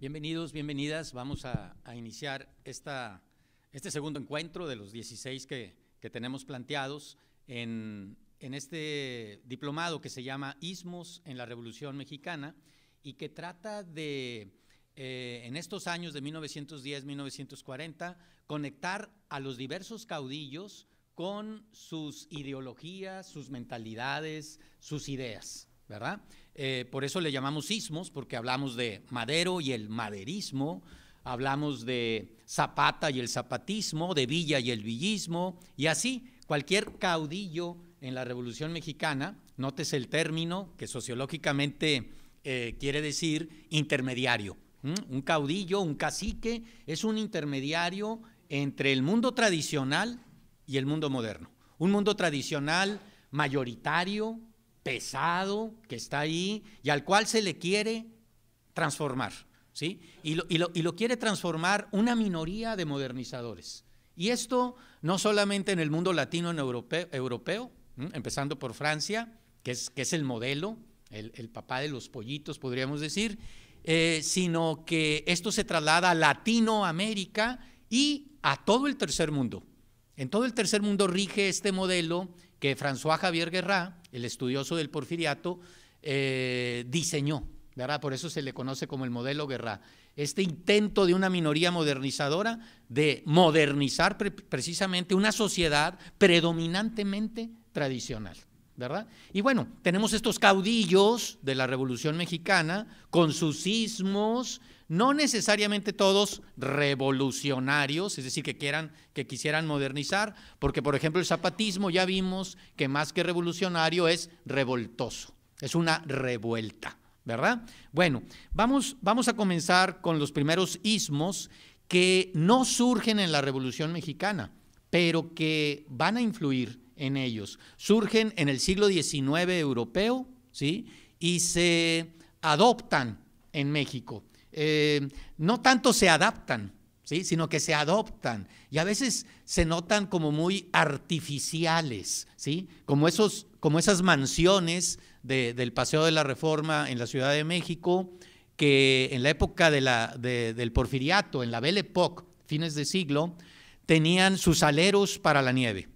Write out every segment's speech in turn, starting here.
Bienvenidos, bienvenidas. Vamos a iniciar este segundo encuentro de los 16 que tenemos planteados en este diplomado que se llama Istmos en la Revolución Mexicana y que trata de, en estos años de 1910-1940, conectar a los diversos caudillos con sus ideologías, sus mentalidades, sus ideas, ¿verdad? Por eso le llamamos istmos, porque hablamos de Madero y el maderismo, hablamos de Zapata y el zapatismo, de Villa y el villismo, y así cualquier caudillo en la Revolución Mexicana, nótese el término que sociológicamente quiere decir intermediario. Un caudillo, un cacique, es un intermediario entre el mundo tradicional y el mundo moderno. Un mundo tradicional mayoritario, pesado, que está ahí y al cual se le quiere transformar, ¿sí? Y lo quiere transformar una minoría de modernizadores. Y esto no solamente en el mundo latino europeo, empezando por Francia, que es el modelo, el papá de los pollitos, podríamos decir, sino que esto se traslada a Latinoamérica y a todo el tercer mundo. En todo el tercer mundo rige este modelo que François Javier Guerra, el estudioso del porfiriato, diseñó, ¿verdad? Por eso se le conoce como el modelo Guerra. Este intento de una minoría modernizadora de modernizar precisamente una sociedad predominantemente tradicional, ¿verdad? Y bueno, tenemos estos caudillos de la Revolución Mexicana con sus ismos, no necesariamente todos revolucionarios, es decir, que quisieran modernizar, porque por ejemplo el zapatismo ya vimos que más que revolucionario es revoltoso, es una revuelta, ¿verdad? Bueno, vamos a comenzar con los primeros ismos que no surgen en la Revolución Mexicana, pero que van a influir en ellos. Surgen en el siglo XIX europeo, ¿sí? Y se adoptan en México. No tanto se adaptan, ¿sí? Sino que se adoptan y a veces se notan como muy artificiales, ¿sí? Como esas mansiones del Paseo de la Reforma en la Ciudad de México, que en la época del porfiriato, en la Belle Époque, fines de siglo, tenían sus aleros para la nieve,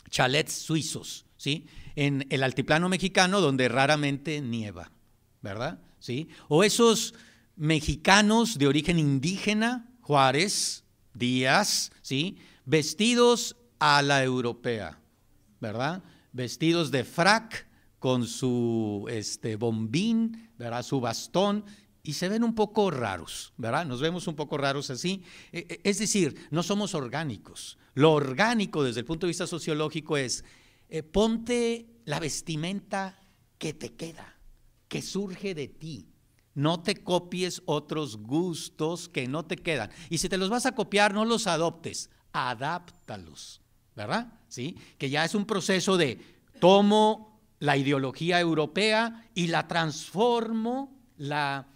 chalets suizos, ¿sí? En el altiplano mexicano donde raramente nieva, ¿verdad? ¿Sí? O esos mexicanos de origen indígena, Juárez, Díaz, ¿sí? Vestidos a la europea, ¿verdad? Vestidos de frac con su bombín, ¿verdad? Su bastón, y se ven un poco raros, ¿verdad? Nos vemos un poco raros así. Es decir, no somos orgánicos. Lo orgánico desde el punto de vista sociológico es ponte la vestimenta que te queda, que surge de ti. No te copies otros gustos que no te quedan. Y si te los vas a copiar, no los adoptes, adáptalos, ¿verdad? ¿Sí? Que ya es un proceso de tomo la ideología europea y la transformo, la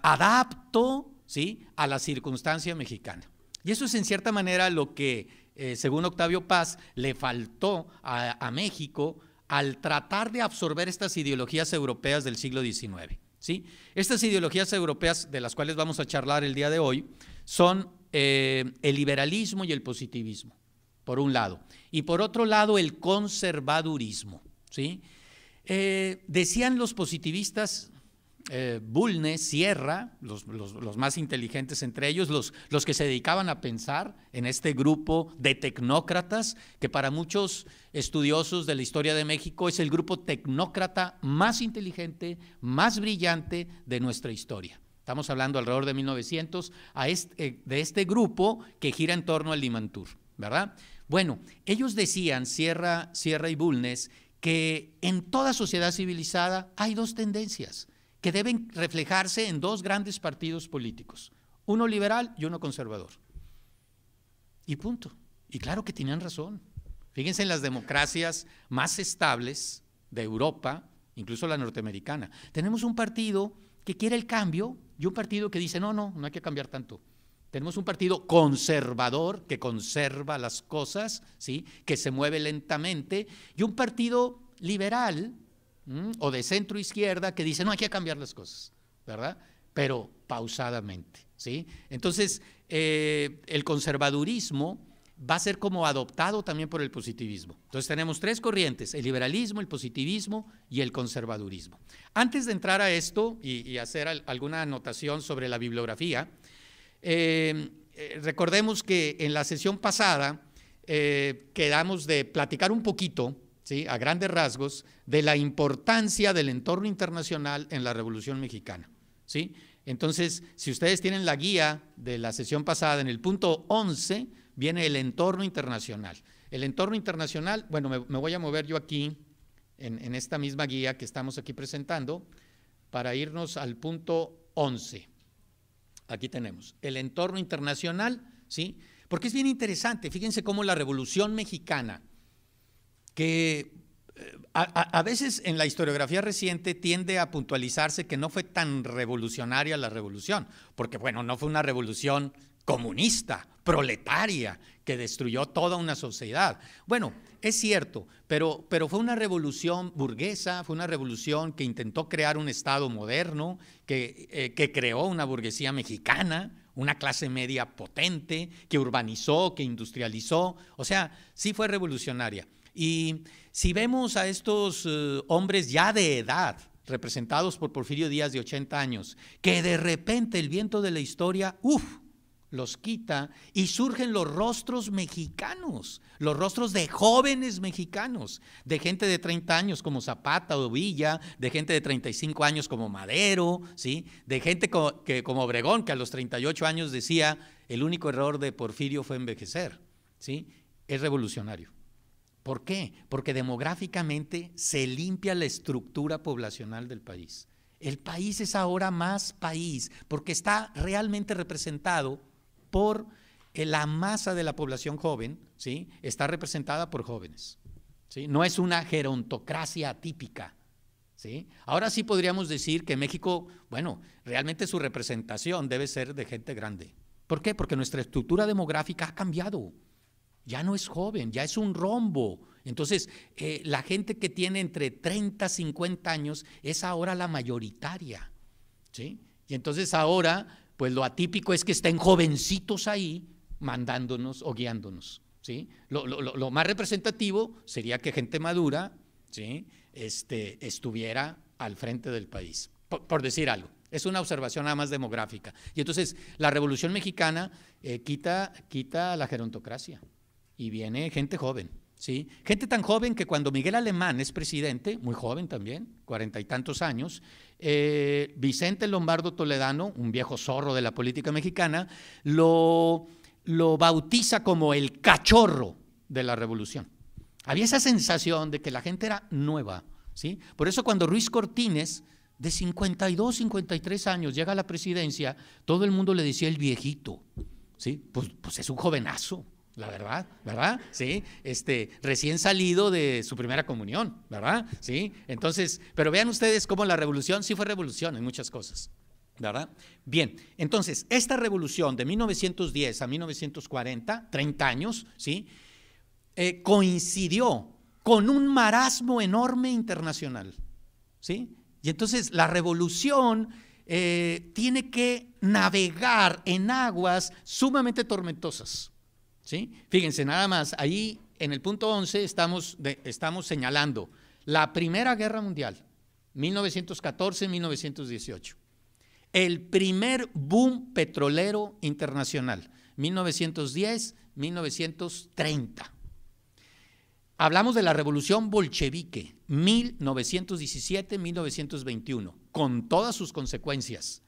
adapto, ¿sí? A la circunstancia mexicana. Y eso es en cierta manera lo que, según Octavio Paz, le faltó a México al tratar de absorber estas ideologías europeas del siglo XIX. ¿Sí? Estas ideologías europeas de las cuales vamos a charlar el día de hoy son el liberalismo y el positivismo, por un lado, y por otro lado el conservadurismo, ¿sí? Decían los positivistas, Bulnes, Sierra, los más inteligentes entre ellos, los que se dedicaban a pensar en este grupo de tecnócratas, que para muchos estudiosos de la historia de México es el grupo tecnócrata más inteligente, más brillante de nuestra historia. Estamos hablando alrededor de 1900 de este grupo que gira en torno al Limantur, ¿verdad? Bueno, ellos decían, Sierra y Bulnes, que en toda sociedad civilizada hay dos tendencias que deben reflejarse en dos grandes partidos políticos, uno liberal y uno conservador. Y punto. Y claro que tenían razón. Fíjense en las democracias más estables de Europa, incluso la norteamericana. Tenemos un partido que quiere el cambio y un partido que dice, no hay que cambiar tanto. Tenemos un partido conservador que conserva las cosas, ¿sí? Que se mueve lentamente, y un partido liberal o de centro izquierda que dice, no, hay que cambiar las cosas, ¿verdad? pero pausadamente, ¿sí? Entonces, el conservadurismo va a ser como adoptado también por el positivismo. Entonces tenemos tres corrientes: el liberalismo, el positivismo y el conservadurismo. Antes de entrar a esto y hacer alguna anotación sobre la bibliografía, recordemos que en la sesión pasada quedamos de platicar un poquito, ¿sí?, a grandes rasgos, de la importancia del entorno internacional en la Revolución Mexicana, ¿sí? Entonces, si ustedes tienen la guía de la sesión pasada, en el punto 11 viene el entorno internacional. El entorno internacional, bueno, me voy a mover yo aquí en esta misma guía que estamos aquí presentando para irnos al punto 11. Aquí tenemos el entorno internacional, ¿sí? Porque es bien interesante. Fíjense cómo la Revolución Mexicana, que a veces en la historiografía reciente tiende a puntualizarse que no fue tan revolucionaria la revolución, porque bueno, no fue una revolución comunista, proletaria, que destruyó toda una sociedad. Bueno, es cierto, pero fue una revolución burguesa, fue una revolución que intentó crear un Estado moderno, que creó una burguesía mexicana, una clase media potente, que urbanizó, que industrializó. O sea, sí fue revolucionaria. Y si vemos a estos hombres ya de edad, representados por Porfirio Díaz de 80 años, que de repente el viento de la historia, los quita y surgen los rostros mexicanos, los rostros de jóvenes mexicanos, de gente de 30 años como Zapata o Villa, de gente de 35 años como Madero, ¿sí?, de gente como Obregón, que a los 38 años decía: el único error de Porfirio fue envejecer, ¿sí? Es revolucionario. ¿Por qué? Porque demográficamente se limpia la estructura poblacional del país. El país es ahora más país porque está realmente representado por la masa de la población joven, ¿sí? Está representada por jóvenes, ¿sí? No es una gerontocracia atípica, ¿sí? Ahora sí podríamos decir que México, bueno, realmente su representación debe ser de gente grande. ¿Por qué? Porque nuestra estructura demográfica ha cambiado. Ya no es joven, ya es un rombo. Entonces, la gente que tiene entre 30 y 50 años es ahora la mayoritaria, ¿sí? Y entonces ahora, pues lo atípico es que estén jovencitos ahí mandándonos o guiándonos, ¿sí? Lo más representativo sería que gente madura, ¿sí?, estuviera al frente del país, por decir algo. Es una observación nada más demográfica. Y entonces la Revolución Mexicana quita la gerontocracia y viene gente joven, ¿sí? Gente tan joven que cuando Miguel Alemán es presidente, muy joven también, 40 y tantos años, Vicente Lombardo Toledano, un viejo zorro de la política mexicana, lo bautiza como el cachorro de la revolución. Había esa sensación de que la gente era nueva, ¿sí? Por eso cuando Ruiz Cortines, de 52, 53 años, llega a la presidencia, todo el mundo le decía el viejito, ¿sí? Pues es un jovenazo, la verdad, ¿verdad? Sí, recién salido de su primera comunión, ¿verdad? Sí, entonces, pero vean ustedes cómo la revolución sí fue revolución en muchas cosas, ¿verdad? Bien, entonces, esta revolución de 1910 a 1940, 30 años, ¿sí?, coincidió con un marasmo enorme internacional, ¿sí? Y entonces la revolución tiene que navegar en aguas sumamente tormentosas, ¿sí? Fíjense nada más, ahí en el punto 11 estamos señalando la Primera Guerra Mundial, 1914-1918, el primer boom petrolero internacional, 1910-1930. Hablamos de la Revolución Bolchevique, 1917-1921, con todas sus consecuencias.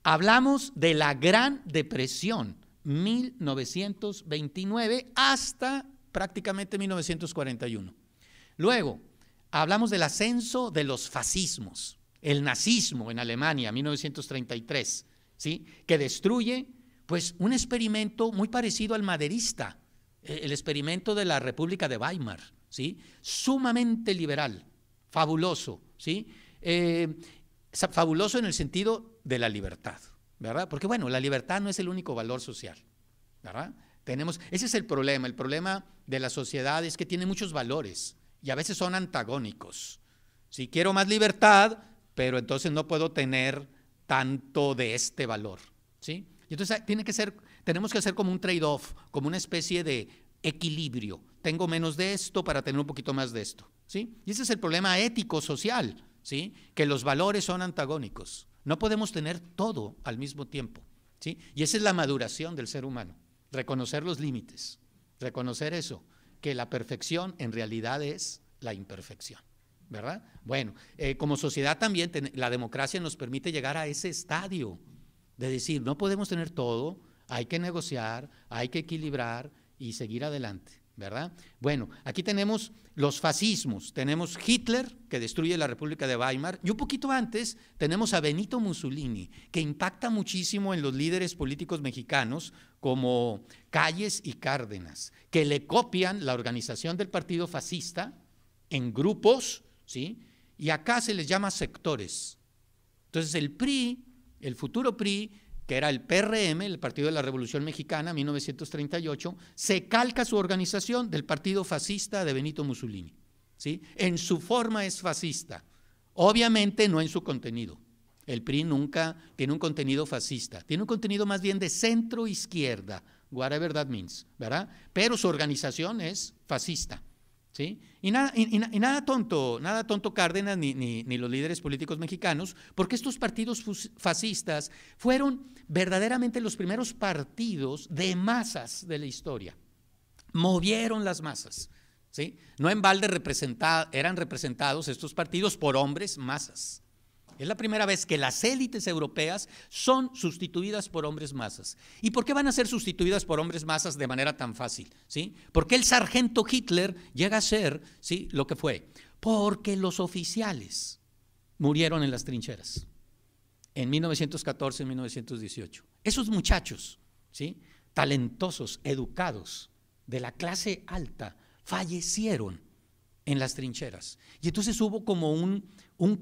Hablamos de la Gran Depresión, 1929 hasta prácticamente 1941. Luego, hablamos del ascenso de los fascismos, el nazismo en Alemania, 1933, ¿sí?, que destruye pues un experimento muy parecido al maderista, el experimento de la República de Weimar, ¿sí?, sumamente liberal, fabuloso, ¿sí?, fabuloso en el sentido de la libertad, ¿verdad? Porque bueno, la libertad no es el único valor social, ¿verdad? Ese es el problema de la sociedad es que tiene muchos valores y a veces son antagónicos. Si quiero más libertad, pero entonces no puedo tener tanto de este valor, ¿sí? Y entonces tenemos que hacer como un trade-off, como una especie de equilibrio. Tengo menos de esto para tener un poquito más de esto, ¿sí? Y ese es el problema ético-social, ¿sí? Que los valores son antagónicos. No podemos tener todo al mismo tiempo, ¿sí? Y esa es la maduración del ser humano, reconocer los límites, reconocer eso, que la perfección en realidad es la imperfección, ¿verdad? Bueno, como sociedad también la democracia nos permite llegar a ese estadio de decir, no podemos tener todo, hay que negociar, hay que equilibrar y seguir adelante, ¿verdad? Bueno, aquí tenemos los fascismos, tenemos Hitler, que destruye la República de Weimar, y un poquito antes tenemos a Benito Mussolini, que impacta muchísimo en los líderes políticos mexicanos, como Calles y Cárdenas, que le copian la organización del partido fascista en grupos, ¿sí? Y acá se les llama sectores. Entonces el PRI, el futuro PRI, que era el PRM, el Partido de la Revolución Mexicana, 1938, se calca su organización del partido fascista de Benito Mussolini, ¿sí? En su forma es fascista, obviamente no en su contenido. El PRI nunca tiene un contenido fascista, tiene un contenido más bien de centro-izquierda, whatever that means, ¿verdad? Pero su organización es fascista, ¿sí? Y nada tonto Cárdenas ni los líderes políticos mexicanos, porque estos partidos fascistas fueron verdaderamente los primeros partidos de masas de la historia. Movieron las masas, ¿sí? No en balde eran representados estos partidos por hombres masas. Es la primera vez que las élites europeas son sustituidas por hombres masas. ¿Y por qué van a ser sustituidas por hombres masas de manera tan fácil? ¿Sí? ¿Por qué el sargento Hitler llega a ser, ¿sí?, lo que fue? Porque los oficiales murieron en las trincheras en 1914 y 1918. Esos muchachos, ¿sí?, talentosos, educados, de la clase alta, fallecieron en las trincheras. Y entonces hubo como un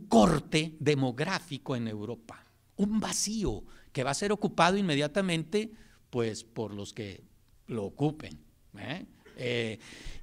corte demográfico en Europa, un vacío que va a ser ocupado inmediatamente pues por los que lo ocupen,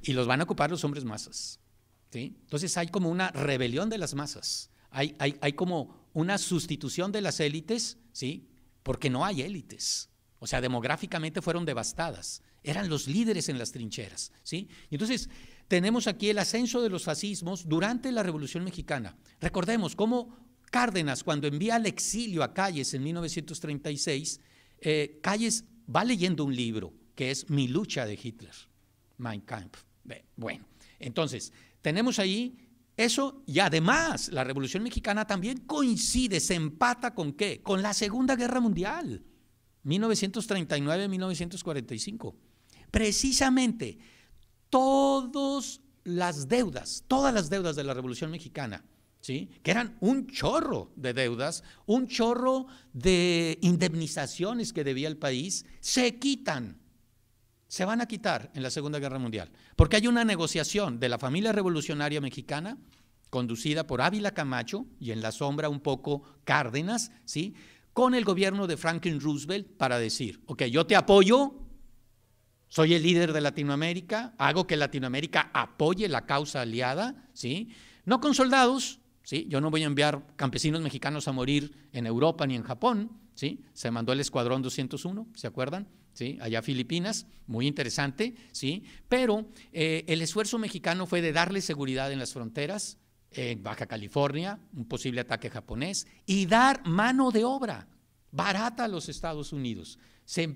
y los van a ocupar los hombres masas, ¿sí? Entonces hay como una rebelión de las masas, hay como una sustitución de las élites, ¿sí?, porque no hay élites, o sea, demográficamente fueron devastadas, eran los líderes en las trincheras, ¿sí? Y entonces tenemos aquí el ascenso de los fascismos durante la Revolución Mexicana. Recordemos cómo Cárdenas, cuando envía al exilio a Calles en 1936, Calles va leyendo un libro que es Mi lucha de Hitler, Mein Kampf. Bueno, entonces tenemos ahí eso, y además la Revolución Mexicana también coincide, se empata ¿con qué? Con la Segunda Guerra Mundial, 1939-1945. Precisamente todas las deudas de la Revolución Mexicana, ¿sí?, que eran un chorro de deudas, un chorro de indemnizaciones que debía el país, se van a quitar en la Segunda Guerra Mundial, porque hay una negociación de la familia revolucionaria mexicana, conducida por Ávila Camacho y en la sombra un poco Cárdenas, ¿sí?, con el gobierno de Franklin Roosevelt para decir, ok, yo te apoyo, soy el líder de Latinoamérica, hago que Latinoamérica apoye la causa aliada, ¿sí?, no con soldados, ¿sí?, yo no voy a enviar campesinos mexicanos a morir en Europa ni en Japón, ¿sí?, se mandó el Escuadrón 201, ¿se acuerdan?, ¿sí?, allá a Filipinas, muy interesante, ¿sí?, pero el esfuerzo mexicano fue de darle seguridad en las fronteras, en Baja California, un posible ataque japonés, y dar mano de obra barata a los Estados Unidos. Se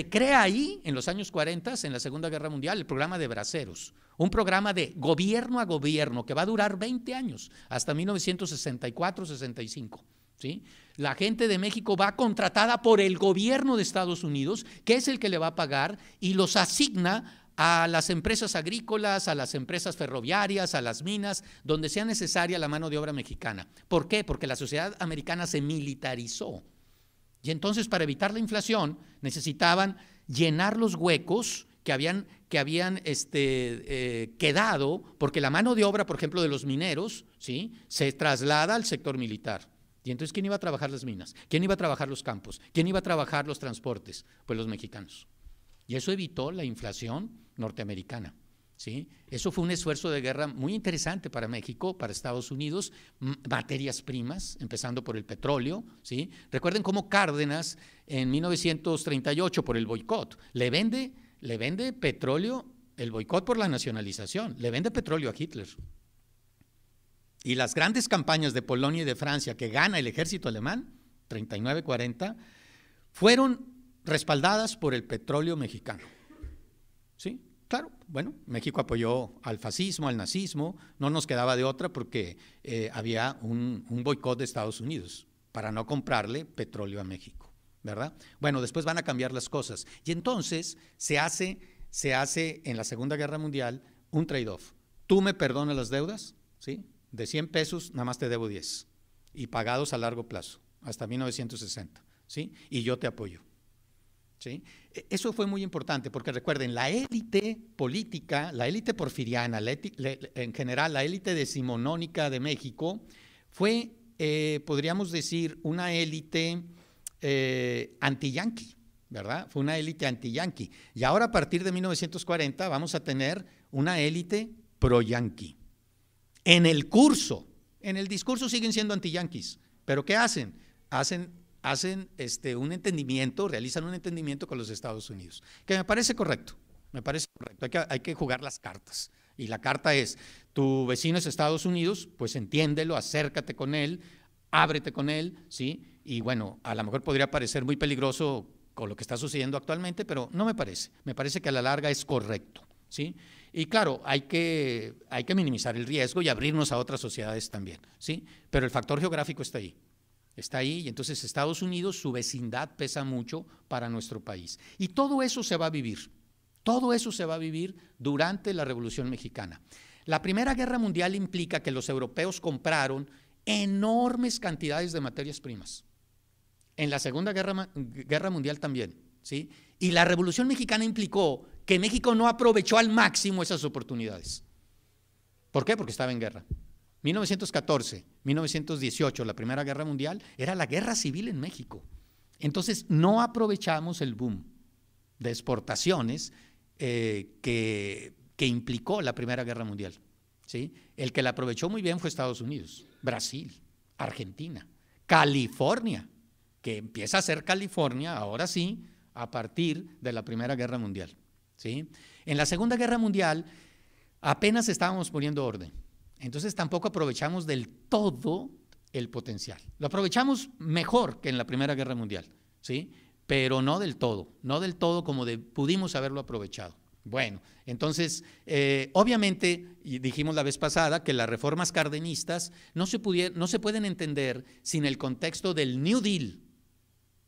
crea ahí, en los años 40, en la Segunda Guerra Mundial, el programa de Braceros, un programa de gobierno a gobierno que va a durar 20 años, hasta 1964-65. ¿Sí? La gente de México va contratada por el gobierno de Estados Unidos, que es el que le va a pagar, y los asigna a las empresas agrícolas, a las empresas ferroviarias, a las minas, donde sea necesaria la mano de obra mexicana. ¿Por qué? Porque la sociedad americana se militarizó. Y entonces, para evitar la inflación, necesitaban llenar los huecos que habían quedado, porque la mano de obra, por ejemplo, de los mineros, ¿sí?, se traslada al sector militar. Y entonces, ¿quién iba a trabajar las minas? ¿Quién iba a trabajar los campos? ¿Quién iba a trabajar los transportes? Pues los mexicanos. Y eso evitó la inflación norteamericana. ¿sí? Eso fue un esfuerzo de guerra muy interesante para México, para Estados Unidos, materias primas, empezando por el petróleo, ¿sí? Recuerden cómo Cárdenas en 1938 por el boicot le vende petróleo, el boicot por la nacionalización, le vende petróleo a Hitler. Y las grandes campañas de Polonia y de Francia que gana el ejército alemán, 39-40, fueron respaldadas por el petróleo mexicano. ¿Sí? Claro, bueno, México apoyó al fascismo, al nazismo, no nos quedaba de otra porque había un boicot de Estados Unidos para no comprarle petróleo a México, ¿verdad? Bueno, después van a cambiar las cosas. Y entonces se hace en la Segunda Guerra Mundial un trade-off. Tú me perdonas las deudas, ¿sí? De 100 pesos, nada más te debo 10, y pagados a largo plazo, hasta 1960, ¿sí? Y yo te apoyo, ¿sí? Eso fue muy importante, porque recuerden, la élite política, la élite porfiriana, en general, la élite decimonónica de México, fue, podríamos decir, una élite anti-yanqui, ¿verdad? Fue una élite anti-yanqui. Y ahora, a partir de 1940, vamos a tener una élite pro-yanqui. En el discurso siguen siendo anti-yanquis, pero ¿qué hacen? Hacen un entendimiento, realizan un entendimiento con los Estados Unidos, que me parece correcto, hay que jugar las cartas, y la carta es, tu vecino es Estados Unidos, pues entiéndelo, acércate con él, ábrete con él, ¿sí? Y bueno, a lo mejor podría parecer muy peligroso con lo que está sucediendo actualmente, pero no me parece que a la larga es correcto, ¿sí? Y claro, hay que minimizar el riesgo y abrirnos a otras sociedades también, ¿sí? Pero el factor geográfico está ahí, y entonces Estados Unidos, su vecindad pesa mucho para nuestro país. Y todo eso se va a vivir durante la Revolución Mexicana. La Primera Guerra Mundial implica que los europeos compraron enormes cantidades de materias primas. En la Segunda Guerra Mundial también, ¿sí? Y la Revolución Mexicana implicó que México no aprovechó al máximo esas oportunidades. ¿Por qué? Porque estaba en guerra. 1914, 1918, la Primera Guerra Mundial, era la guerra civil en México. Entonces, no aprovechamos el boom de exportaciones que implicó la Primera Guerra Mundial, ¿sí? El que la aprovechó muy bien fue Estados Unidos, Brasil, Argentina, California, que empieza a ser California, ahora sí, a partir de la Primera Guerra Mundial, ¿sí? En la Segunda Guerra Mundial apenas estábamos poniendo orden, entonces tampoco aprovechamos del todo el potencial. Lo aprovechamos mejor que en la Primera Guerra Mundial, ¿sí? Pero no del todo como pudimos haberlo aprovechado. Bueno, entonces, obviamente, y dijimos la vez pasada que las reformas cardenistas no se pueden entender sin el contexto del New Deal,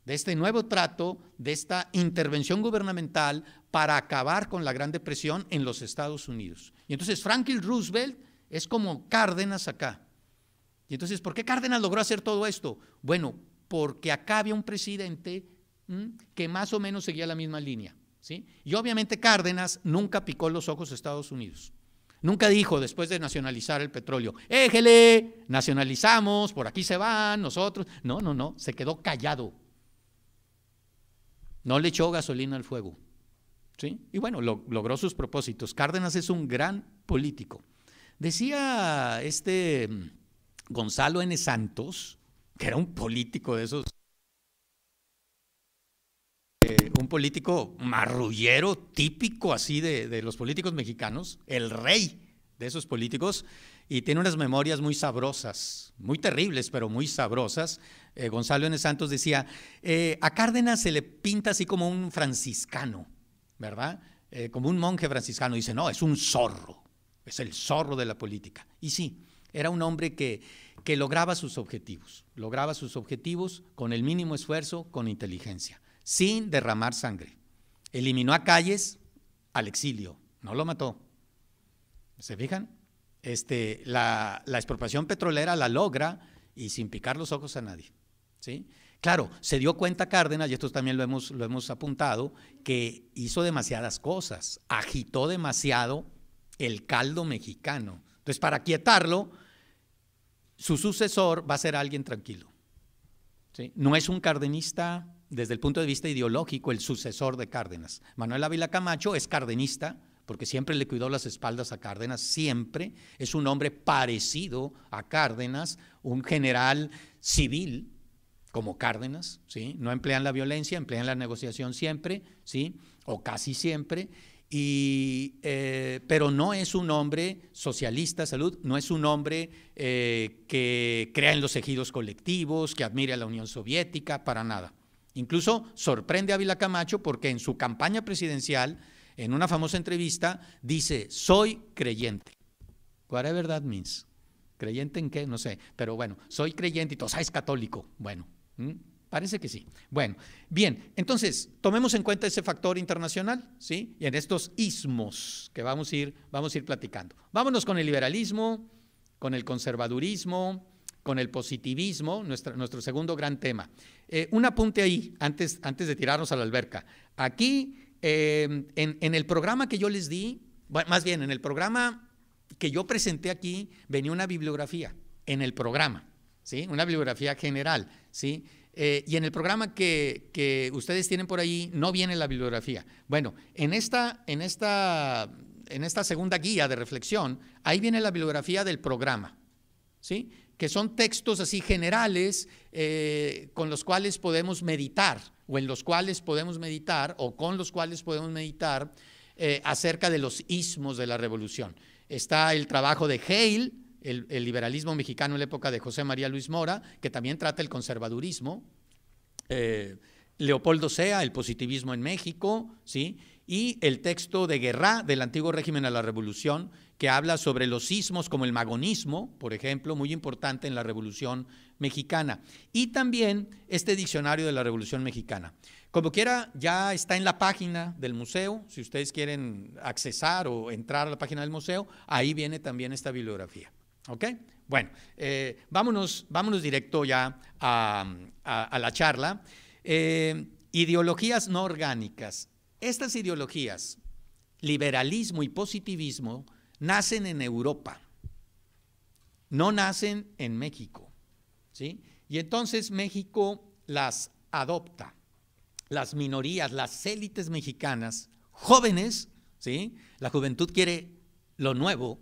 de este nuevo trato, de esta intervención gubernamental para acabar con la Gran Depresión en los Estados Unidos. Y entonces Franklin Roosevelt es como Cárdenas acá. Y entonces, ¿por qué Cárdenas logró hacer todo esto? Bueno, porque acá había un presidente que más o menos seguía la misma línea, ¿sí? Y obviamente Cárdenas nunca picó los ojos a Estados Unidos. Nunca dijo, después de nacionalizar el petróleo, éjele, nacionalizamos, por aquí se van nosotros. No, se quedó callado. No le echó gasolina al fuego, ¿sí? Y bueno, logró sus propósitos. Cárdenas es un gran político. Decía Gonzalo N. Santos, que era un político de esos, un político marrullero, típico así de los políticos mexicanos, el rey de esos políticos, y tiene unas memorias muy sabrosas, muy terribles, pero muy sabrosas. Gonzalo N. Santos decía, a Cárdenas se le pinta así como un franciscano, ¿verdad? Como un monje franciscano. Dice, no, es un zorro, es el zorro de la política. Y sí, era un hombre que lograba sus objetivos con el mínimo esfuerzo, con inteligencia, sin derramar sangre. Eliminó a Calles al exilio, no lo mató. ¿Se fijan? La expropiación petrolera la logra y sin picar los ojos a nadie, ¿sí? Claro, se dio cuenta Cárdenas, y esto también lo hemos apuntado, que hizo demasiadas cosas, agitó demasiado el caldo mexicano. Entonces, para quietarlo, su sucesor va a ser alguien tranquilo, ¿sí? No es un cardenista desde el punto de vista ideológico, el sucesor de Cárdenas. Manuel Ávila Camacho es cardenista porque siempre le cuidó las espaldas a Cárdenas, siempre. Es un hombre parecido a Cárdenas, un general civil como Cárdenas, ¿sí? No emplean la violencia, emplean la negociación siempre, ¿sí? O casi siempre. Pero no es un hombre socialista, Salud, no es un hombre que crea en los ejidos colectivos, que admire a la Unión Soviética, para nada. Incluso sorprende a Ávila Camacho porque en su campaña presidencial, en una famosa entrevista, dice: soy creyente. Whatever that means. ¿Creyente en qué? No sé, pero bueno, soy creyente y todo, ¿sabes? Católico. Bueno, parece que sí. Bueno, bien, entonces, tomemos en cuenta ese factor internacional, ¿sí? Y en estos ismos que vamos a ir platicando. Vámonos con el liberalismo, con el conservadurismo, con el positivismo, nuestro segundo gran tema. Un apunte ahí, antes de tirarnos a la alberca. Aquí, en el programa que yo les di, más bien, en el programa que yo presenté aquí, venía una bibliografía, en el programa, ¿sí? Una bibliografía general, ¿sí? Y en el programa que ustedes tienen por ahí, no viene la bibliografía. Bueno, en esta segunda guía de reflexión, ahí viene la bibliografía del programa, ¿sí? Que son textos así generales con los cuales podemos meditar, o en los cuales podemos meditar, o con los cuales podemos meditar acerca de los ismos de la revolución. Está el trabajo de Hale, el liberalismo mexicano en la época de José María Luis Mora, que también trata el conservadurismo. Leopoldo Sea, el positivismo en México, ¿sí? Y el texto de Guerra, del antiguo régimen a la revolución, que habla sobre los ismos como el magonismo, por ejemplo, muy importante en la Revolución Mexicana. Y también este diccionario de la Revolución Mexicana. Como quiera, ya está en la página del museo, si ustedes quieren accesar o entrar a la página del museo, ahí viene también esta bibliografía. ¿Ok? Bueno, vámonos directo ya a la charla. Ideologías no orgánicas. Estas ideologías, liberalismo y positivismo, nacen en Europa, no nacen en México, ¿sí? Y entonces México las adopta, las minorías, las élites mexicanas, jóvenes, ¿sí? La juventud quiere lo nuevo,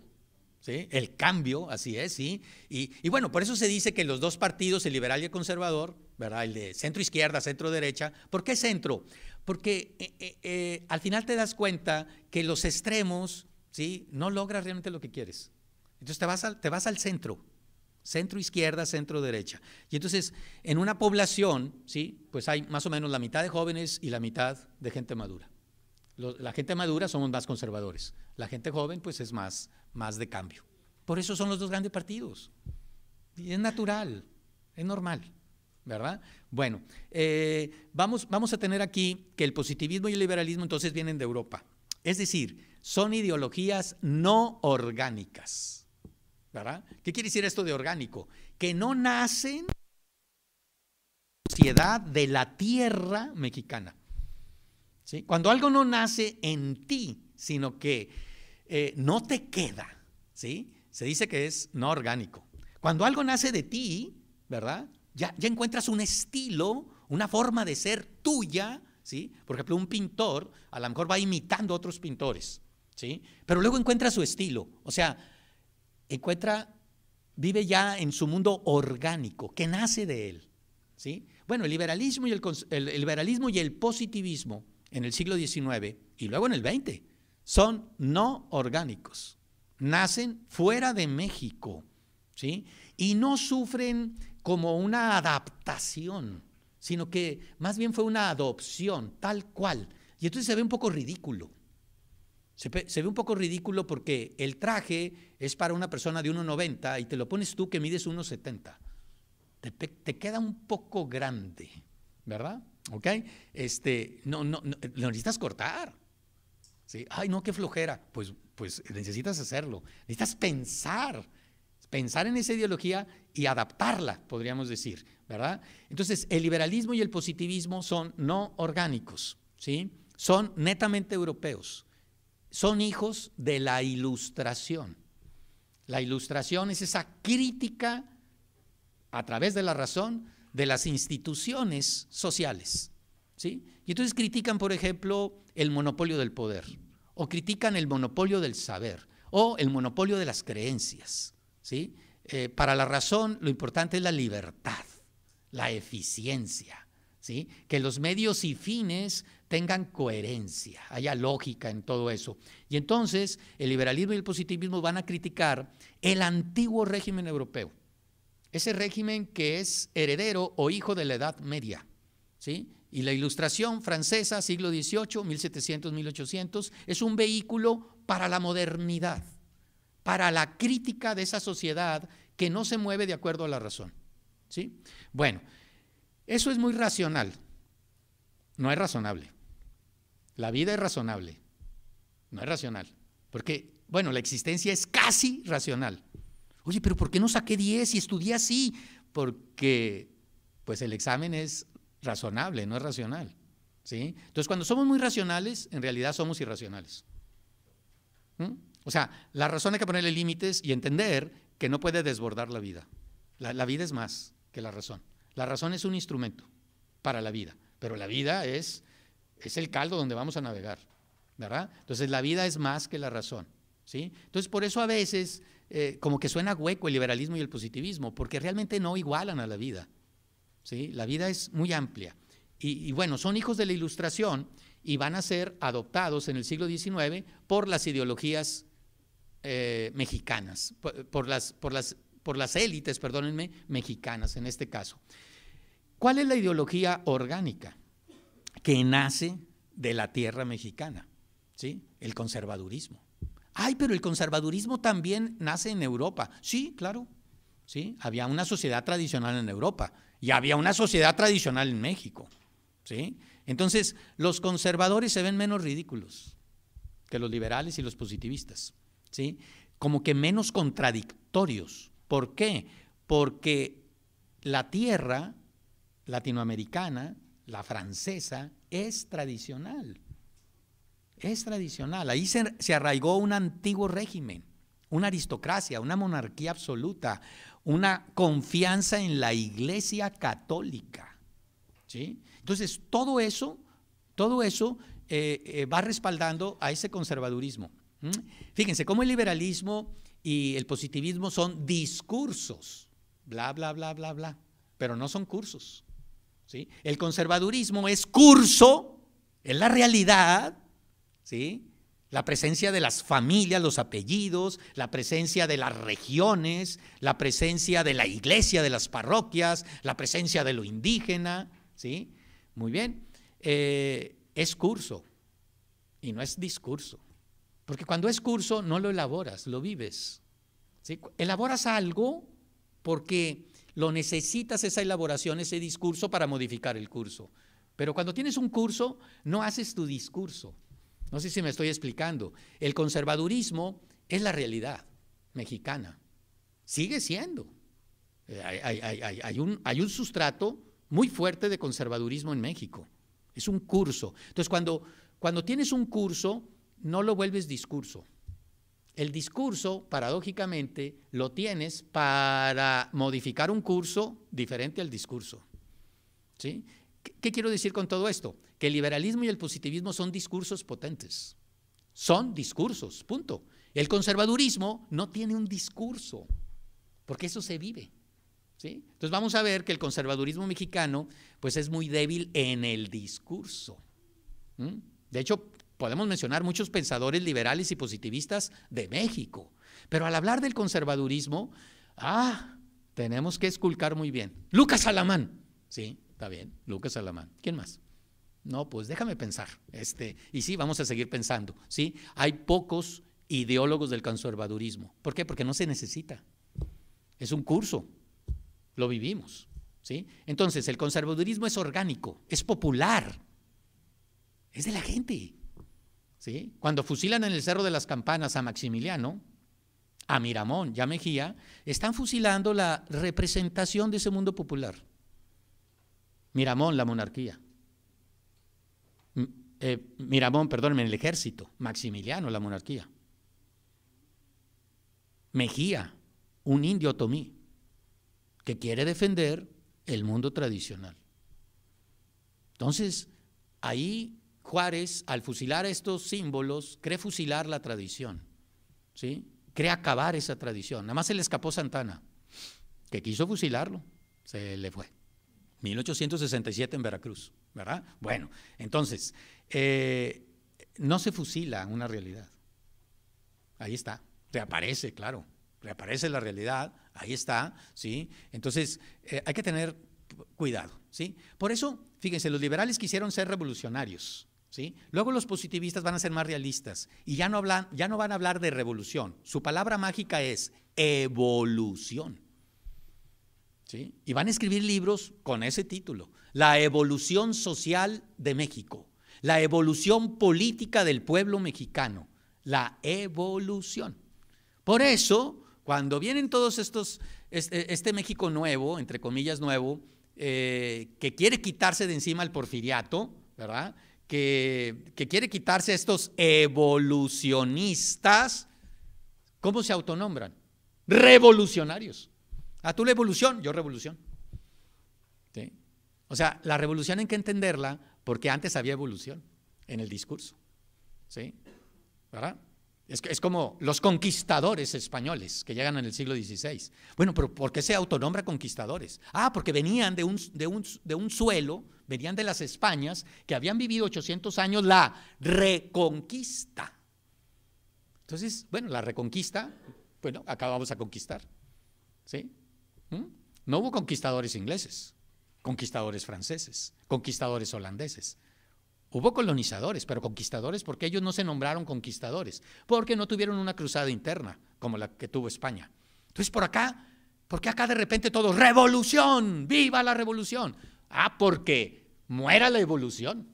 ¿sí? El cambio, así es, ¿sí? Y bueno, por eso se dice que los dos partidos, el liberal y el conservador, ¿verdad? El de centro izquierda, centro derecha. ¿Por qué centro? Porque al final te das cuenta que los extremos, ¿sí? No logras realmente lo que quieres. Entonces te vas al centro, centro izquierda, centro derecha. Y entonces en una población, ¿sí? Pues hay más o menos la mitad de jóvenes y la mitad de gente madura. La gente madura somos más conservadores, la gente joven pues es más de cambio. Por eso son los dos grandes partidos. Y es natural, es normal, ¿verdad? Bueno, vamos a tener aquí que el positivismo y el liberalismo entonces vienen de Europa. Es decir, son ideologías no orgánicas, ¿verdad? ¿Qué quiere decir esto de orgánico? Que no nacen en la sociedad de la tierra mexicana. ¿Sí? Cuando algo no nace en ti, sino que no te queda, ¿sí? Se dice que es no orgánico. Cuando algo nace de ti, ¿verdad? Ya encuentras un estilo, una forma de ser tuya, ¿sí? Por ejemplo, un pintor a lo mejor va imitando a otros pintores, ¿sí? Pero luego encuentra su estilo, o sea, vive ya en su mundo orgánico, que nace de él, ¿sí? Bueno, el liberalismo y el positivismo en el siglo XIX y luego en el XX son no orgánicos, nacen fuera de México, ¿sí? Y no sufren como una adaptación, sino que más bien fue una adopción, tal cual. Y entonces se ve un poco ridículo. Se ve un poco ridículo porque el traje es para una persona de 1,90 y te lo pones tú que mides 1,70. Te queda un poco grande, ¿verdad? ¿Ok? No, lo necesitas cortar. ¿Sí? Ay, no, qué flojera. Pues necesitas hacerlo. Necesitas pensar en esa ideología y adaptarla, podríamos decir, ¿verdad? Entonces, el liberalismo y el positivismo son no orgánicos, ¿sí? Son netamente europeos. Son hijos de la Ilustración. La Ilustración es esa crítica a través de la razón de las instituciones sociales, ¿sí? Y entonces critican, por ejemplo, el monopolio del poder o critican el monopolio del saber o el monopolio de las creencias, ¿sí? Para la razón lo importante es la libertad, la eficiencia, ¿sí? Que los medios y fines tengan coherencia, haya lógica en todo eso. Y entonces el liberalismo y el positivismo van a criticar el antiguo régimen europeo, ese régimen que es heredero o hijo de la Edad Media, ¿sí? Y la Ilustración francesa, siglo XVIII, 1700, 1800, es un vehículo para la modernidad, para la crítica de esa sociedad que no se mueve de acuerdo a la razón, ¿sí? Bueno, eso es muy racional, no es razonable. La vida es razonable, no es racional, porque, bueno, la existencia es casi racional. Oye, pero ¿por qué no saqué 10 y estudié así? Porque, pues, el examen es razonable, no es racional, ¿sí? Entonces, cuando somos muy racionales, en realidad somos irracionales. O sea, la razón hay que ponerle límites y entender que no puede desbordar la vida. La vida es más que la razón. La razón es un instrumento para la vida, pero la vida es el caldo donde vamos a navegar, ¿verdad? Entonces, la vida es más que la razón, ¿sí? Entonces, por eso a veces como que suena hueco el liberalismo y el positivismo, porque realmente no igualan a la vida, ¿sí? La vida es muy amplia. Y bueno, son hijos de la Ilustración y van a ser adoptados en el siglo XIX por las ideologías mexicanas, por las élites, perdónenme, mexicanas en este caso. ¿Cuál es la ideología orgánica que nace de la tierra mexicana? ¿Sí? El conservadurismo. Ay, pero el conservadurismo también nace en Europa. Sí, claro. ¿Sí? Había una sociedad tradicional en Europa y había una sociedad tradicional en México, ¿sí? Entonces, los conservadores se ven menos ridículos que los liberales y los positivistas, ¿sí? Como que menos contradictorios. ¿Por qué? Porque la tierra latinoamericana, la francesa, es tradicional. Es tradicional. Ahí se arraigó un antiguo régimen, una aristocracia, una monarquía absoluta, una confianza en la Iglesia católica, ¿sí? Entonces, todo eso va respaldando a ese conservadurismo. Fíjense cómo el liberalismo y el positivismo son discursos, bla, bla, bla, bla, bla, pero no son cursos, ¿sí? El conservadurismo es curso, es la realidad, ¿sí? La presencia de las familias, los apellidos, la presencia de las regiones, la presencia de la iglesia, de las parroquias, la presencia de lo indígena, ¿sí? Muy bien, es curso y no es discurso, porque cuando es curso no lo elaboras, lo vives, ¿sí? Elaboras algo porque lo necesitas, esa elaboración, ese discurso para modificar el curso, pero cuando tienes un curso no haces tu discurso. No sé si me estoy explicando. El conservadurismo es la realidad mexicana. Sigue siendo. Hay un sustrato muy fuerte de conservadurismo en México. Es un curso. Entonces, cuando tienes un curso, no lo vuelves discurso. El discurso, paradójicamente, lo tienes para modificar un curso diferente al discurso, ¿sí? ¿Qué quiero decir con todo esto? Que el liberalismo y el positivismo son discursos potentes. Son discursos, punto. El conservadurismo no tiene un discurso, porque eso se vive, ¿sí? Entonces vamos a ver que el conservadurismo mexicano pues es muy débil en el discurso. De hecho, podemos mencionar muchos pensadores liberales y positivistas de México, pero al hablar del conservadurismo, tenemos que esculcar muy bien. Lucas Alamán, ¿sí? Está bien, Lucas Alamán. ¿Quién más? No, pues déjame pensar. Y sí, vamos a seguir pensando, ¿sí? Hay pocos ideólogos del conservadurismo. ¿Por qué? Porque no se necesita. Es un curso, lo vivimos, ¿sí? Entonces, el conservadurismo es orgánico, es popular, es de la gente, ¿sí? Cuando fusilan en el Cerro de las Campanas a Maximiliano, a Miramón y a Mejía, están fusilando la representación de ese mundo popular. Miramón, la monarquía. Miramón, perdónenme, el ejército. Maximiliano, la monarquía. Mejía, un indio otomí, que quiere defender el mundo tradicional. Entonces, ahí Juárez, al fusilar estos símbolos, cree fusilar la tradición, ¿sí? Cree acabar esa tradición. Nada más se le escapó Santana, que quiso fusilarlo, se le fue. 1867 en Veracruz, ¿verdad? Bueno, entonces, no se fusila una realidad. Ahí está, reaparece, claro, reaparece la realidad, ahí está, ¿sí? Entonces, hay que tener cuidado, ¿sí? Por eso, fíjense, los liberales quisieron ser revolucionarios, ¿sí? Luego los positivistas van a ser más realistas y ya no van a hablar de revolución. Su palabra mágica es evolución, ¿sí? Y van a escribir libros con ese título: La evolución social de México, la evolución política del pueblo mexicano, la evolución. Por eso, cuando vienen todos estos, este México nuevo, entre comillas nuevo, que quiere quitarse de encima el porfiriato, ¿verdad? Que quiere quitarse a estos evolucionistas, ¿cómo se autonombran? Revolucionarios. Tú la evolución, yo revolución. ¿Sí? O sea, la revolución hay que entenderla porque antes había evolución en el discurso. ¿Sí? ¿Verdad? Es como los conquistadores españoles que llegan en el siglo XVI. Bueno, pero ¿por qué se autonombra conquistadores? Porque venían de un suelo, venían de las Españas, que habían vivido 800 años la reconquista. Entonces, bueno, la reconquista, bueno, acá vamos a conquistar. ¿Sí? No hubo conquistadores ingleses, conquistadores franceses, conquistadores holandeses. Hubo colonizadores, pero conquistadores, porque ellos no se nombraron conquistadores, porque no tuvieron una cruzada interna como la que tuvo España. Entonces, ¿por qué acá de repente todo, revolución, viva la revolución? Porque muera la evolución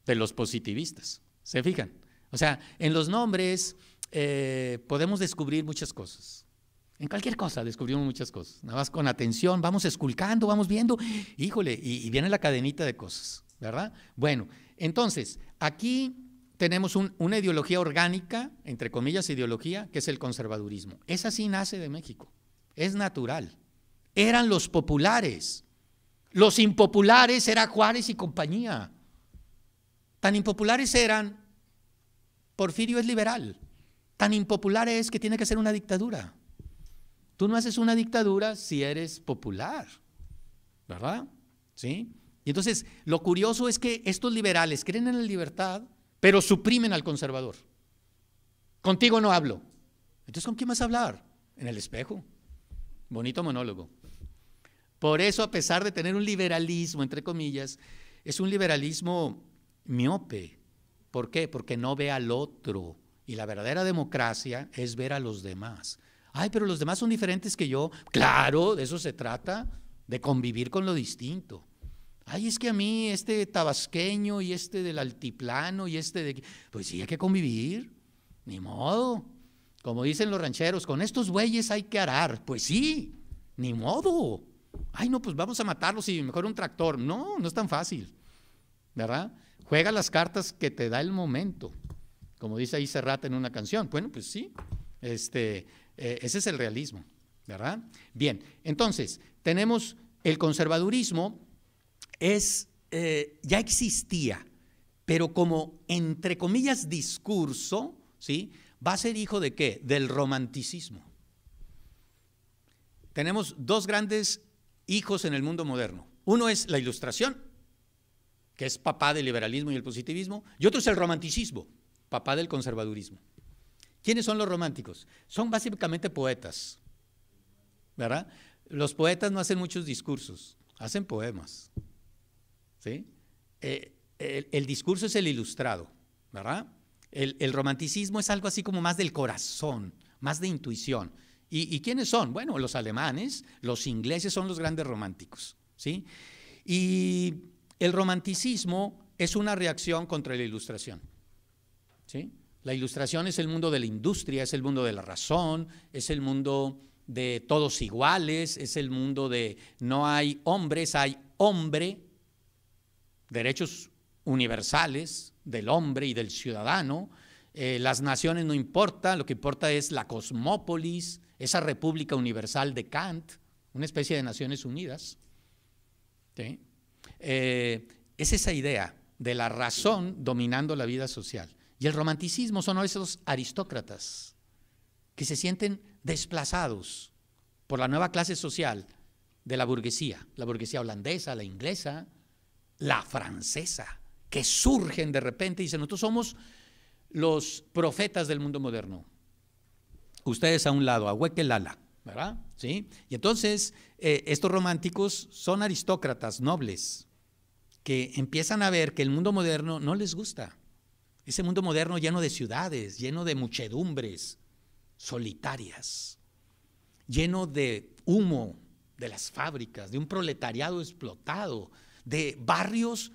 de los positivistas, ¿se fijan? O sea, en los nombres podemos descubrir muchas cosas. En cualquier cosa descubrimos muchas cosas, nada más con atención, vamos esculcando, vamos viendo, híjole, y viene la cadenita de cosas, ¿verdad? Bueno, entonces, aquí tenemos una ideología orgánica, entre comillas ideología, que es el conservadurismo. Esa sí nace de México, es natural. Eran los populares, los impopulares era Juárez y compañía. Tan impopulares eran, Porfirio es liberal, tan impopular es que tiene que ser una dictadura. Tú no haces una dictadura si eres popular, ¿verdad? ¿Sí? Y entonces, lo curioso es que estos liberales creen en la libertad, pero suprimen al conservador. Contigo no hablo. Entonces, ¿con quién vas a hablar? En el espejo. Bonito monólogo. Por eso, a pesar de tener un liberalismo, entre comillas, es un liberalismo miope. ¿Por qué? Porque no ve al otro. Y la verdadera democracia es ver a los demás. Pero los demás son diferentes que yo. Claro, de eso se trata, de convivir con lo distinto. Es que a mí este tabasqueño y este del altiplano y este de… Pues sí, hay que convivir, ni modo. Como dicen los rancheros, con estos bueyes hay que arar. Pues sí, ni modo. No, pues vamos a matarlos y mejor un tractor. No, no es tan fácil, ¿verdad? Juega las cartas que te da el momento, como dice ahí Serrat en una canción. Bueno, pues sí, ese es el realismo, ¿verdad? Bien, entonces, tenemos el conservadurismo, ya existía, pero como, entre comillas, discurso, ¿sí? ¿Va a ser hijo de qué? Del romanticismo. Tenemos dos grandes hijos en el mundo moderno. Uno es la Ilustración, que es papá del liberalismo y el positivismo, y otro es el romanticismo, papá del conservadurismo. ¿Quiénes son los románticos? Son básicamente poetas, ¿verdad? Los poetas no hacen muchos discursos, hacen poemas, ¿sí? El discurso es el ilustrado, ¿verdad? El romanticismo es algo así como más del corazón, más de intuición. ¿Y quiénes son? Bueno, los alemanes, los ingleses son los grandes románticos, ¿sí? Y el romanticismo es una reacción contra la Ilustración, ¿sí? La Ilustración es el mundo de la industria, es el mundo de la razón, es el mundo de todos iguales, es el mundo de no hay hombres, hay hombre, derechos universales del hombre y del ciudadano, las naciones no importan, lo que importa es la cosmópolis, esa república universal de Kant, una especie de Naciones Unidas, ¿sí? Es esa idea, de la razón dominando la vida social. Y el romanticismo son esos aristócratas que se sienten desplazados por la nueva clase social de la burguesía holandesa, la inglesa, la francesa, que surgen de repente y dicen, nosotros somos los profetas del mundo moderno. Ustedes a un lado, a Huequelala, ¿verdad? ¿Sí? Y entonces estos románticos son aristócratas, nobles, que empiezan a ver que el mundo moderno no les gusta. Ese mundo moderno lleno de ciudades, lleno de muchedumbres solitarias, lleno de humo de las fábricas, de un proletariado explotado, de barrios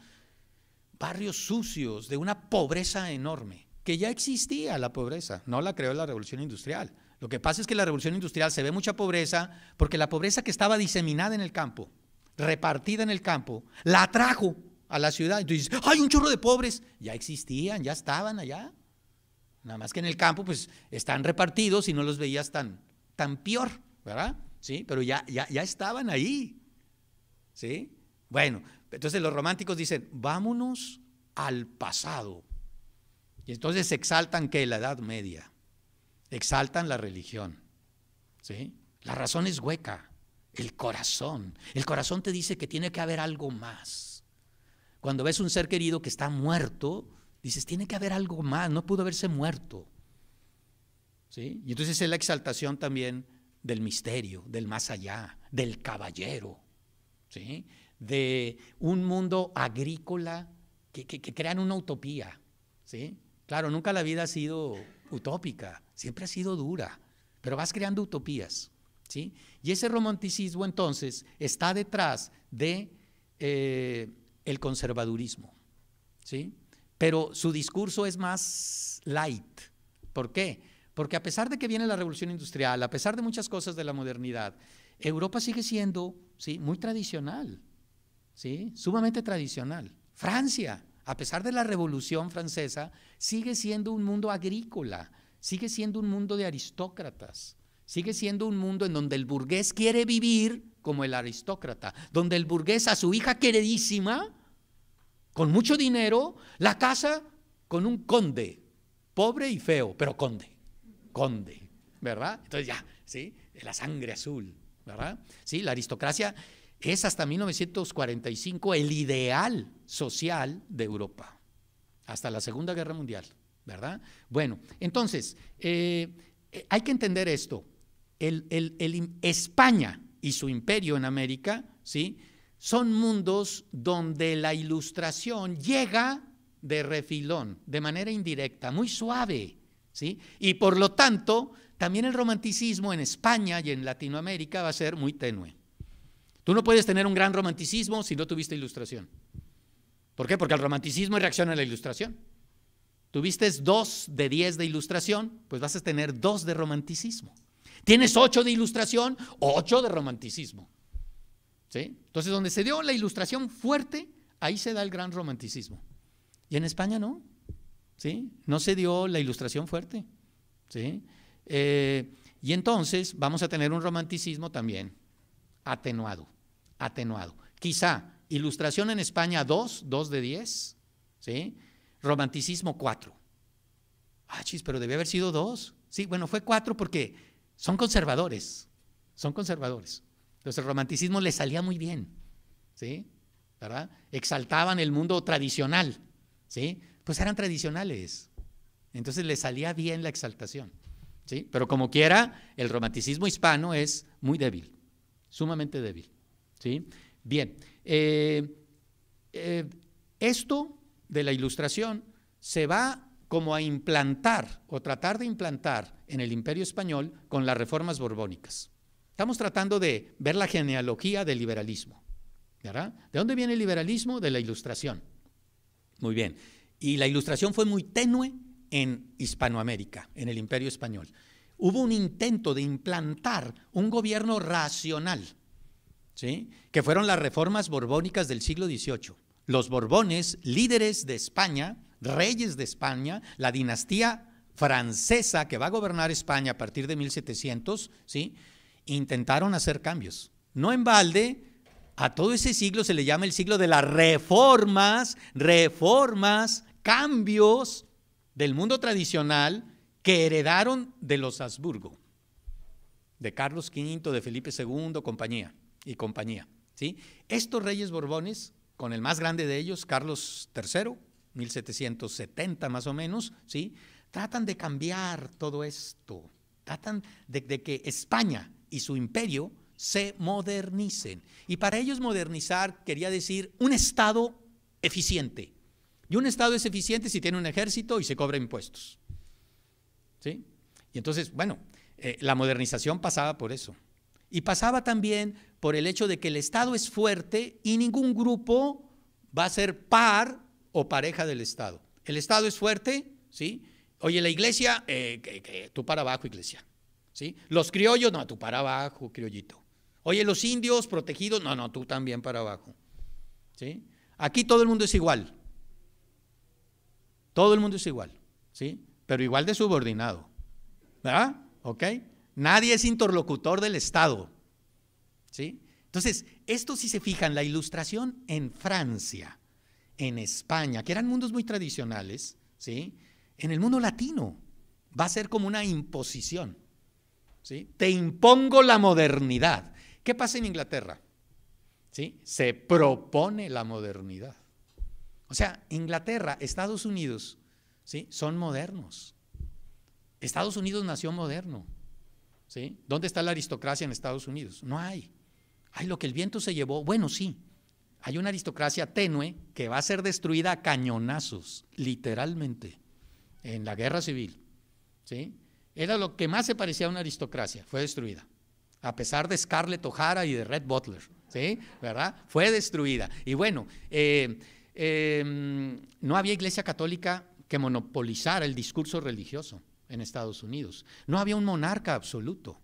sucios, de una pobreza enorme, que ya existía la pobreza, no la creó la Revolución Industrial. Lo que pasa es que en la Revolución Industrial se ve mucha pobreza porque la pobreza que estaba diseminada en el campo, repartida en el campo, la atrajo a la ciudad. Y tú dices, ¡ay, un chorro de pobres! Ya existían, ya estaban allá. Nada más que en el campo pues están repartidos y no los veías tan peor, ¿verdad? Sí, pero ya estaban ahí. ¿Sí? Bueno, entonces los románticos dicen, vámonos al pasado. Y entonces se exaltan que la Edad Media, exaltan la religión, ¿sí? La razón es hueca, el corazón te dice que tiene que haber algo más. Cuando ves un ser querido que está muerto, dices, tiene que haber algo más, no pudo haberse muerto, ¿sí? Y entonces es la exaltación también del misterio, del más allá, del caballero, ¿sí? De un mundo agrícola que crean una utopía, ¿sí? Claro, nunca la vida ha sido utópica, siempre ha sido dura, pero vas creando utopías, ¿sí? Y ese romanticismo entonces está detrás de el conservadurismo, ¿sí? Pero su discurso es más light. ¿Por qué? Porque a pesar de que viene la Revolución Industrial, a pesar de muchas cosas de la modernidad, Europa sigue siendo, ¿sí?, muy tradicional, ¿sí?, sumamente tradicional. Francia, a pesar de la Revolución Francesa, sigue siendo un mundo agrícola, sigue siendo un mundo de aristócratas, sigue siendo un mundo en donde el burgués quiere vivir como el aristócrata, donde el burgués a su hija queridísima, con mucho dinero, la casa con un conde, pobre y feo, pero conde, ¿verdad? Entonces ya, ¿sí?, la sangre azul, ¿verdad? Sí, la aristocracia es hasta 1945 el ideal social de Europa, hasta la Segunda Guerra Mundial, ¿verdad? Bueno, entonces, hay que entender esto. España y su imperio en América, ¿sí?, son mundos donde la ilustración llega de refilón, de manera indirecta, muy suave, ¿sí? Y por lo tanto, también el romanticismo en España y en Latinoamérica va a ser muy tenue. Tú no puedes tener un gran romanticismo si no tuviste ilustración. ¿Por qué? Porque el romanticismo es reacción a la ilustración. Tuviste 2 de 10 de ilustración, pues vas a tener 2 de romanticismo. Tienes 8 de ilustración, 8 de romanticismo, ¿sí? Entonces, donde se dio la ilustración fuerte, ahí se da el gran romanticismo. Y en España no, ¿sí? No se dio la ilustración fuerte, ¿sí? Y entonces vamos a tener un romanticismo también atenuado. Quizá ilustración en España 2 de 10, ¿sí? Romanticismo 4. Ah, chis, pero debe haber sido 2. Sí, bueno, fue 4 porque son conservadores. Entonces el romanticismo les salía muy bien, ¿sí? ¿Verdad? Exaltaban el mundo tradicional, ¿sí? Pues eran tradicionales, entonces les salía bien la exaltación, ¿sí? Pero como quiera, el romanticismo hispano es muy débil, sumamente débil, ¿sí? Bien, esto de la ilustración se va como a implantar o tratar de implantar en el Imperio Español con las reformas borbónicas. Estamos tratando de ver la genealogía del liberalismo, ¿verdad? ¿De dónde viene el liberalismo? De la Ilustración. Muy bien. Y la Ilustración fue muy tenue en Hispanoamérica, en el Imperio Español. Hubo un intento de implantar un gobierno racional, ¿sí?, que fueron las reformas borbónicas del siglo XVIII. Los Borbones, líderes de España, reyes de España, la dinastía francesa que va a gobernar España a partir de 1700, ¿sí?, intentaron hacer cambios. No en balde, A todo ese siglo se le llama el siglo de las reformas, cambios del mundo tradicional que heredaron de los Habsburgo, de Carlos V, de Felipe II, compañía. ¿Sí? Estos reyes borbones, con el más grande de ellos, Carlos III, 1770 más o menos, ¿sí? Tratan de cambiar todo esto, tratan de que España y su imperio se modernicen. Y para ellos modernizar quería decir un Estado eficiente. Y un Estado es eficiente si tiene un ejército y se cobra impuestos. ¿Sí? Y entonces, bueno, la modernización pasaba por eso. Y pasaba también por el hecho de que el Estado es fuerte y ningún grupo va a ser par o pareja del Estado. El Estado es fuerte, ¿sí? Oye, la iglesia, tú para abajo, iglesia. ¿Sí? Los criollos, no, tú para abajo, criollito. Oye, los indios protegidos, no, tú también para abajo. ¿Sí? Aquí todo el mundo es igual. Todo el mundo es igual, ¿sí? Pero igual de subordinado. ¿Verdad? ¿Ok? Nadie es interlocutor del Estado. ¿Sí? Entonces, esto si se fijan, la ilustración en Francia, en España, que eran mundos muy tradicionales, ¿sí? En el mundo latino va a ser como una imposición. ¿Sí? Te impongo la modernidad. ¿Qué pasa en Inglaterra? ¿Sí? Se propone la modernidad. O sea, Inglaterra, Estados Unidos, ¿sí? Son modernos. Estados Unidos nació moderno. ¿Sí? ¿Dónde está la aristocracia en Estados Unidos? No hay. Hay lo que el viento se llevó. Bueno, sí. Hay una aristocracia tenue que va a ser destruida a cañonazos, literalmente, en la guerra civil. ¿Sí? Era lo que más se parecía a una aristocracia, fue destruida. A pesar de Scarlett O'Hara y de Rhett Butler, ¿sí? ¿Verdad? Fue destruida. Y bueno, no había iglesia católica que monopolizara el discurso religioso en Estados Unidos. No había un monarca absoluto.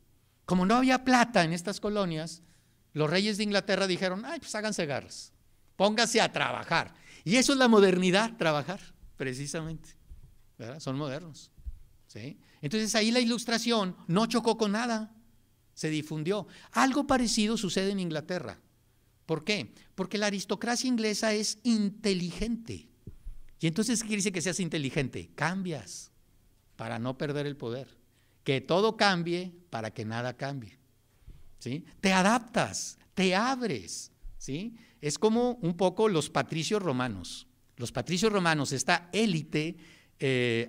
Como no había plata en estas colonias, los reyes de Inglaterra dijeron, ay, pues háganse garras, póngase a trabajar. Y eso es la modernidad, trabajar, precisamente. ¿Verdad? Son modernos. ¿Sí? Entonces ahí la ilustración no chocó con nada, se difundió. Algo parecido sucede en Inglaterra. ¿Por qué? Porque la aristocracia inglesa es inteligente. Y entonces, ¿qué quiere decir que seas inteligente? Cambias para no perder el poder. Que todo cambie para que nada cambie. ¿Sí? Te adaptas, te abres. ¿Sí? Es como un poco los patricios romanos. Los patricios romanos, esta élite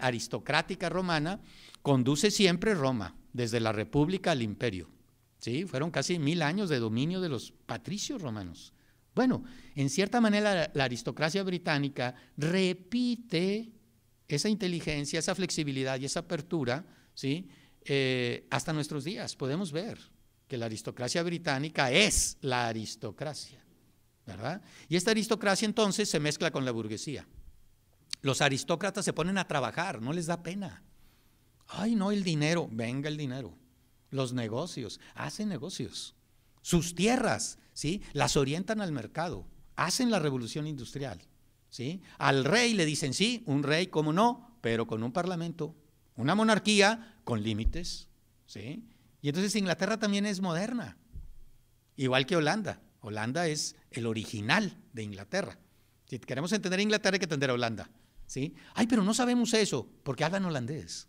aristocrática romana, conduce siempre Roma, desde la república al imperio. ¿Sí? Fueron casi 1000 años de dominio de los patricios romanos. Bueno, en cierta manera la aristocracia británica repite esa inteligencia, esa flexibilidad y esa apertura, ¿sí? Hasta nuestros días. Podemos ver que la aristocracia británica es la aristocracia, ¿verdad? Y esta aristocracia entonces se mezcla con la burguesía. Los aristócratas se ponen a trabajar, no les da pena. Ay, no, el dinero, venga el dinero. Los negocios, hacen negocios. Sus tierras, ¿sí? Las orientan al mercado, hacen la revolución industrial, ¿sí? Al rey le dicen, sí, un rey, cómo no, pero con un parlamento, una monarquía con límites, ¿sí? Y entonces Inglaterra también es moderna, igual que Holanda. Holanda es el original de Inglaterra. Si queremos entender Inglaterra hay que entender a Holanda, ¿sí? Ay, pero no sabemos eso, porque hablan holandés.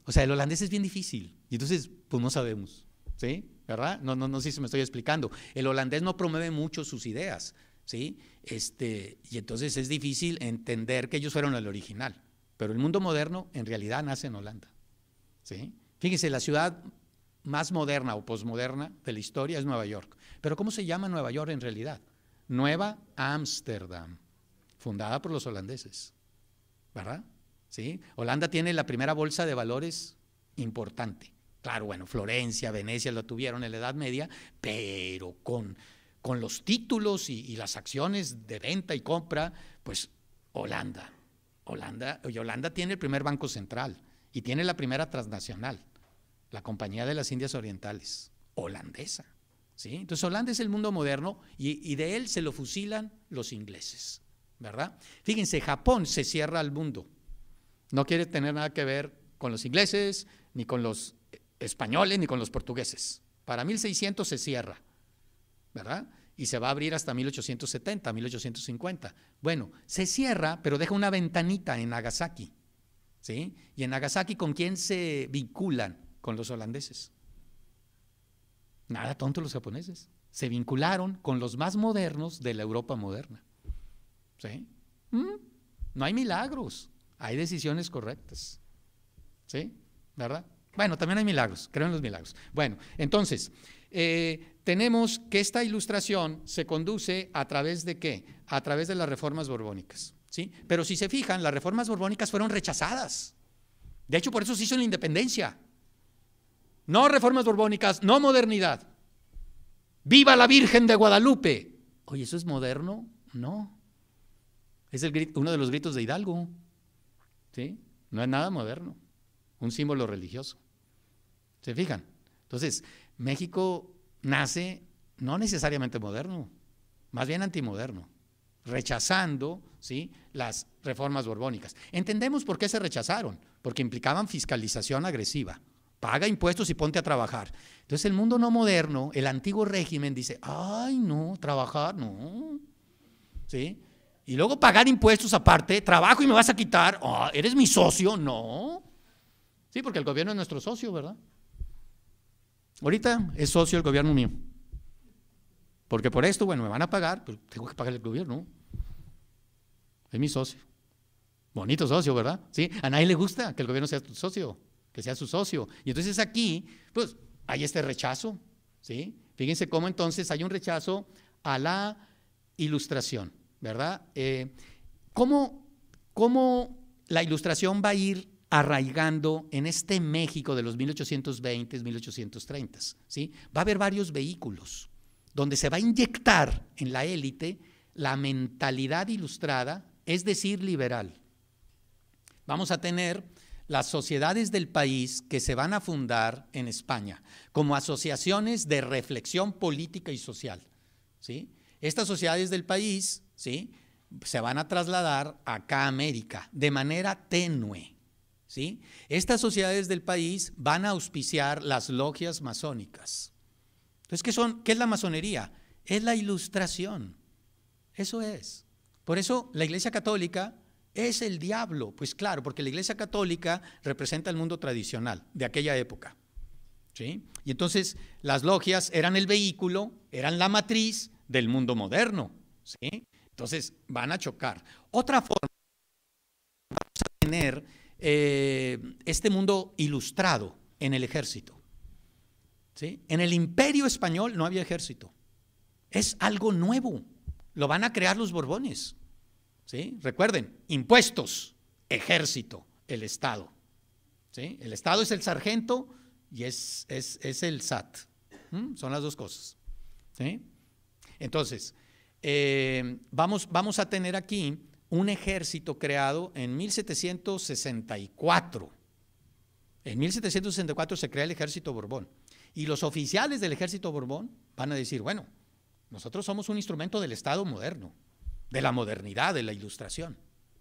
O sea, el holandés es bien difícil, y entonces, pues no sabemos, ¿sí? ¿Verdad? No sé si me estoy explicando. El holandés no promueve mucho sus ideas, ¿sí? Y entonces es difícil entender que ellos fueron el original. Pero el mundo moderno en realidad nace en Holanda, ¿sí? Fíjense, la ciudad más moderna o posmoderna de la historia es Nueva York. Pero ¿cómo se llama Nueva York en realidad? Nueva Ámsterdam, fundada por los holandeses, ¿verdad? ¿Sí? Holanda tiene la primera bolsa de valores importante. Claro, bueno, Florencia, Venecia lo tuvieron en la Edad Media, pero con los títulos y las acciones de venta y compra, pues Holanda tiene el primer banco central y tiene la primera transnacional, la Compañía de las Indias Orientales, holandesa. ¿Sí? Entonces Holanda es el mundo moderno y de él se lo fusilan los ingleses, ¿verdad? Fíjense, Japón se cierra al mundo. No quiere tener nada que ver con los ingleses, ni con los españoles, ni con los portugueses. Para 1600 se cierra, ¿verdad? y se va a abrir hasta 1870, 1850. Bueno, se cierra, pero deja una ventanita en Nagasaki, ¿sí? Y en Nagasaki, ¿con quién se vinculan? Con los holandeses. Nada tonto los japoneses. Se vincularon con los más modernos de la Europa moderna. ¿Sí? No hay milagros, hay decisiones correctas. ¿Sí? ¿Verdad? Bueno, también hay milagros, creo en los milagros. Bueno, entonces, tenemos que esta ilustración se conduce a través de ¿qué? A través de las reformas borbónicas. ¿Sí? Pero si se fijan, las reformas borbónicas fueron rechazadas. De hecho, por eso se hizo la independencia. No reformas borbónicas, no modernidad. ¡Viva la Virgen de Guadalupe! Oye, ¿eso es moderno? No. Es uno de los gritos de Hidalgo. ¿Sí? No es nada moderno. Un símbolo religioso. ¿Se fijan? Entonces, México nace no necesariamente moderno, más bien antimoderno, rechazando, ¿sí?, las reformas borbónicas. Entendemos por qué se rechazaron, porque implicaban fiscalización agresiva. Paga impuestos y ponte a trabajar. Entonces el mundo no moderno, el antiguo régimen dice, ay no, trabajar, no. ¿Sí? Y luego pagar impuestos aparte, trabajo y me vas a quitar, oh, ¿eres mi socio? No. Sí, porque el gobierno es nuestro socio, ¿verdad? Ahorita es socio el gobierno mío. Porque por esto, bueno, me van a pagar, pero tengo que pagarle al gobierno. Es mi socio. Bonito socio, ¿verdad? Sí, a nadie le gusta que el gobierno sea tu socio, que sea su socio. Y entonces aquí, pues, hay este rechazo, ¿sí? Fíjense cómo entonces hay un rechazo a la ilustración, ¿verdad? ¿Cómo la ilustración va a ir arraigando en este México de los 1820s, 1830s, ¿sí? Va a haber varios vehículos donde se va a inyectar en la élite la mentalidad ilustrada, es decir, liberal. Vamos a tener las sociedades del país que se van a fundar en España como asociaciones de reflexión política y social, ¿sí? Estas sociedades del país, ¿sí?, se van a trasladar acá a América de manera tenue, ¿sí? Estas sociedades del país van a auspiciar las logias masónicas. Entonces, ¿qué es la masonería? Es la ilustración, eso es. Por eso la Iglesia Católica es el diablo, pues claro, porque la Iglesia Católica representa el mundo tradicional de aquella época, ¿sí? Y entonces las logias eran el vehículo, eran la matriz del mundo moderno, ¿sí? Entonces van a chocar. Otra forma, vamos a tener este mundo ilustrado en el ejército, ¿sí? En el Imperio Español no había ejército, es algo nuevo, lo van a crear los Borbones. ¿Sí? Recuerden, impuestos, ejército, el Estado. ¿Sí? El Estado es el sargento y es el SAT. Son las dos cosas. ¿Sí? Entonces, vamos a tener aquí un ejército creado en 1764. En 1764 se crea el ejército Borbón. Y los oficiales del ejército Borbón van a decir, bueno, nosotros somos un instrumento del Estado moderno, de la modernidad, de la ilustración,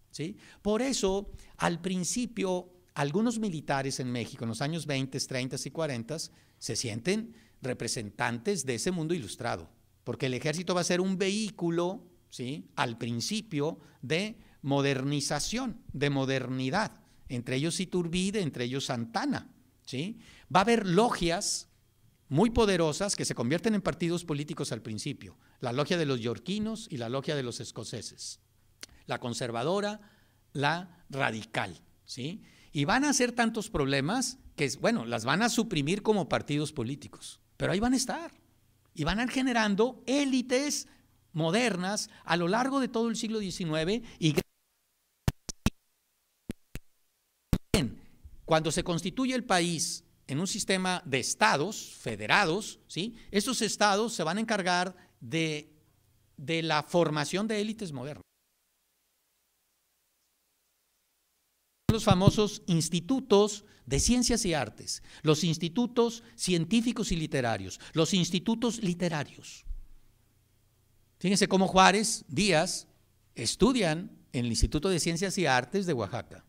¿sí? Por eso, al principio, algunos militares en México, en los años 20, 30 y 40, se sienten representantes de ese mundo ilustrado, porque el ejército va a ser un vehículo, ¿sí?, al principio de modernización, de modernidad, entre ellos Iturbide, entre ellos Santana, ¿sí? Va a haber logias muy poderosas que se convierten en partidos políticos al principio, la logia de los yorquinos y la logia de los escoceses, la conservadora, la radical, ¿sí? Y van a hacer tantos problemas que, bueno, las van a suprimir como partidos políticos, pero ahí van a estar y van a ir generando élites modernas a lo largo de todo el siglo XIX y cuando se constituye el país en un sistema de estados federados, ¿sí?, estos estados se van a encargar de la formación de élites modernas. Los famosos institutos de ciencias y artes, los institutos científicos y literarios, los institutos literarios. Fíjense cómo Juárez, Díaz, estudian en el Instituto de Ciencias y Artes de Oaxaca,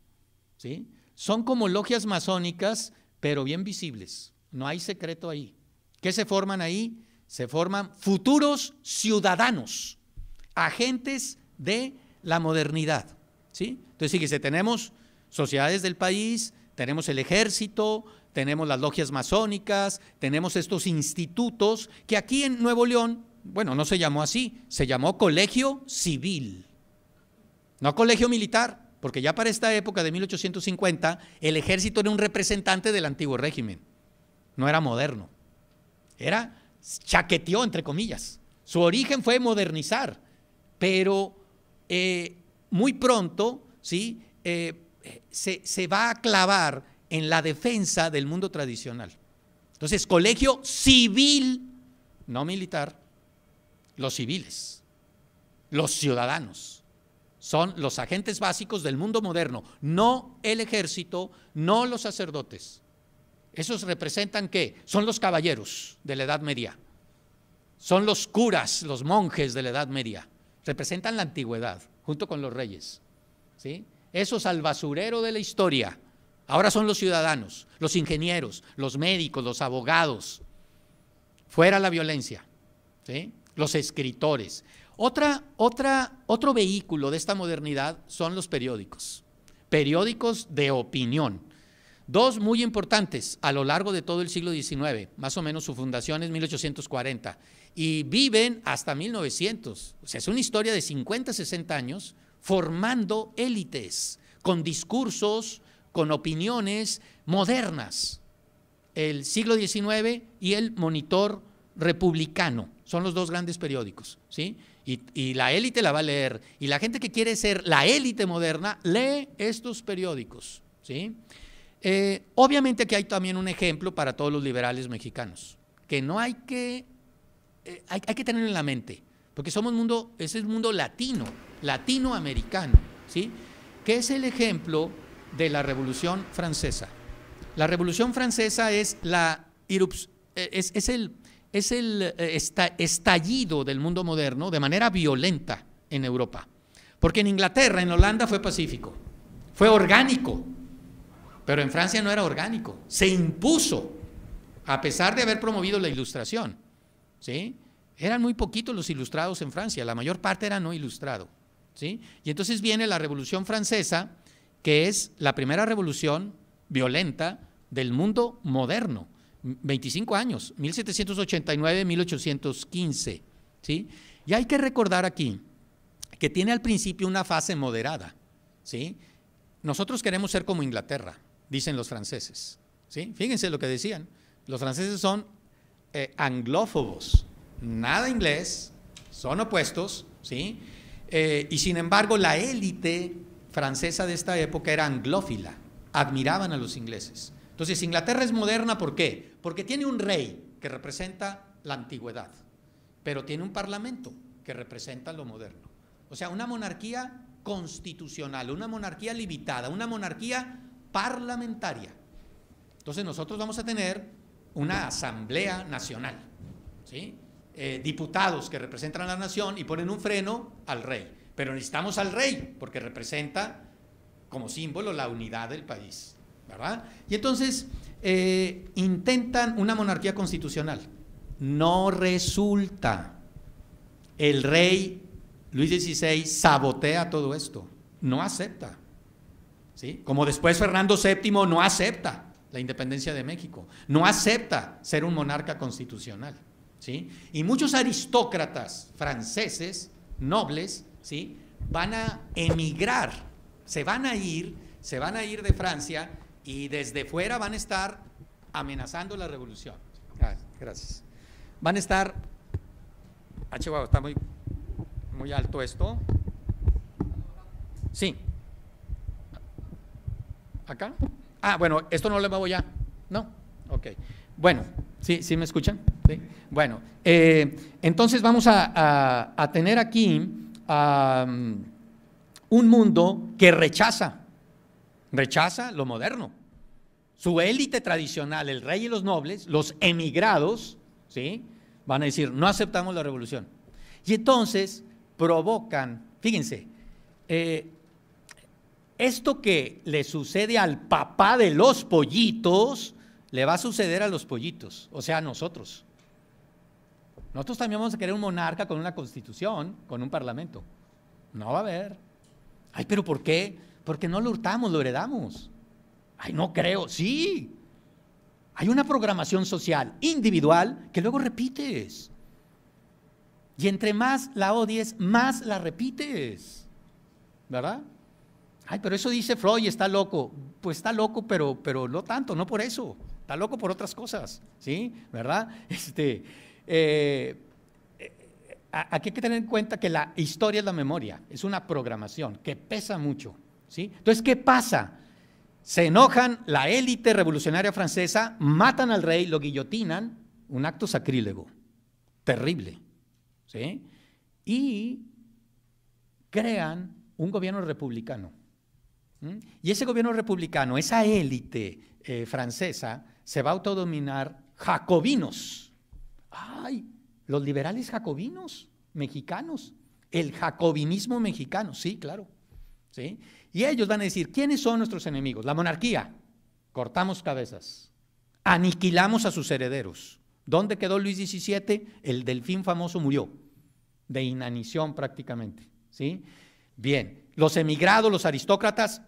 ¿sí? Son como logias masónicas, pero bien visibles, no hay secreto ahí. ¿Qué se forman ahí? se forman futuros ciudadanos, agentes de la modernidad, ¿sí? Entonces, fíjese, tenemos sociedades del país, tenemos el ejército, tenemos las logias masónicas, tenemos estos institutos que aquí en Nuevo León, bueno, no se llamó así, se llamó colegio civil, no colegio militar, porque ya para esta época de 1850 el ejército era un representante del antiguo régimen, no era moderno, era chaqueteó entre comillas. Su origen fue modernizar, pero muy pronto, ¿sí? Se va a clavar en la defensa del mundo tradicional. Entonces, colegio civil, no militar, los civiles, los ciudadanos, son los agentes básicos del mundo moderno, no el ejército, no los sacerdotes. ¿Esos representan qué? Son los caballeros de la Edad Media, son los curas, los monjes de la Edad Media, representan la antigüedad, junto con los reyes, ¿sí? Esos al basurero de la historia, ahora son los ciudadanos, los ingenieros, los médicos, los abogados, fuera la violencia, ¿sí? Los escritores. Otro vehículo de esta modernidad son los periódicos de opinión. Dos muy importantes a lo largo de todo el siglo XIX, más o menos su fundación es 1840, y viven hasta 1900, o sea, es una historia de 50, 60 años, formando élites, con discursos, con opiniones modernas. El siglo XIX y el Monitor Republicano son los dos grandes periódicos, ¿sí? Y la élite la va a leer, y la gente que quiere ser la élite moderna lee estos periódicos, ¿sí? Obviamente aquí hay también un ejemplo para todos los liberales mexicanos, que no hay que, hay que tener en la mente, porque somos mundo, es el mundo latinoamericano, ¿sí? Que es el ejemplo de la Revolución Francesa. La Revolución Francesa es el estallido del mundo moderno de manera violenta en Europa, porque en Inglaterra, en Holanda fue pacífico, fue orgánico, pero en Francia no era orgánico, se impuso, a pesar de haber promovido la ilustración, ¿sí? Eran muy poquitos los ilustrados en Francia, la mayor parte era no ilustrado, ¿sí? Y entonces viene la Revolución Francesa, que es la primera revolución violenta del mundo moderno, 25 años, 1789-1815, ¿sí? Y hay que recordar aquí que tiene al principio una fase moderada, ¿sí? Nosotros queremos ser como Inglaterra, dicen los franceses, ¿sí? Fíjense lo que decían, los franceses son anglófobos, nada inglés, son opuestos, ¿sí? Y sin embargo la élite francesa de esta época era anglófila, admiraban a los ingleses. Entonces Inglaterra es moderna, ¿por qué? Porque tiene un rey que representa la antigüedad, pero tiene un parlamento que representa lo moderno. O sea, una monarquía constitucional, una monarquía limitada, una monarquía parlamentaria. Entonces nosotros vamos a tener una asamblea nacional, ¿sí? Diputados que representan a la nación y ponen un freno al rey, pero necesitamos al rey porque representa como símbolo la unidad del país, ¿verdad? Y entonces intentan una monarquía constitucional, no resulta. El rey Luis XVI sabotea todo esto, no acepta, ¿sí? Como después Fernando VII no acepta la independencia de México, no acepta ser un monarca constitucional, ¿sí? Y muchos aristócratas franceses, nobles, ¿sí? Van a emigrar, se van a ir de Francia y desde fuera van a estar amenazando la revolución. Gracias. Van a estar, Chihuahua, está muy alto esto. Sí. ¿Acá? Bueno, esto no lo muevo ya. ¿No? Ok. Bueno, ¿sí me escuchan? ¿Sí? Bueno, entonces vamos a tener aquí un mundo que rechaza lo moderno. Su élite tradicional, el rey y los nobles, los emigrados, ¿sí? Van a decir, no aceptamos la revolución. Y entonces provocan, fíjense, esto que le sucede al papá de los pollitos, le va a suceder a los pollitos, o sea, a nosotros. Nosotros también vamos a querer un monarca con una constitución, con un parlamento. No va a haber. Ay, ¿pero por qué? Porque no lo hurtamos, lo heredamos. Ay, no creo. Sí. Hay una programación social individual que luego repites. Y entre más la odies, más la repites. ¿Verdad? Ay, pero eso dice Freud, está loco. Pues está loco, pero no tanto, no por eso. Está loco por otras cosas, ¿sí? ¿Verdad? Aquí hay que tener en cuenta que la historia es la memoria, es una programación que pesa mucho, ¿sí? Entonces, ¿qué pasa? Se enojan la élite revolucionaria francesa, matan al rey, lo guillotinan, un acto sacrílego, terrible, ¿sí? Y crean un gobierno republicano. Y ese gobierno republicano, esa élite francesa, se va a autodominar jacobinos. ¡Ay! Los liberales jacobinos mexicanos, el jacobinismo mexicano, sí, claro. ¿Sí? Y ellos van a decir, ¿quiénes son nuestros enemigos? La monarquía, cortamos cabezas, aniquilamos a sus herederos. ¿Dónde quedó Luis XVII? El delfín famoso murió, de inanición prácticamente, ¿sí? Bien, los emigrados, los aristócratas,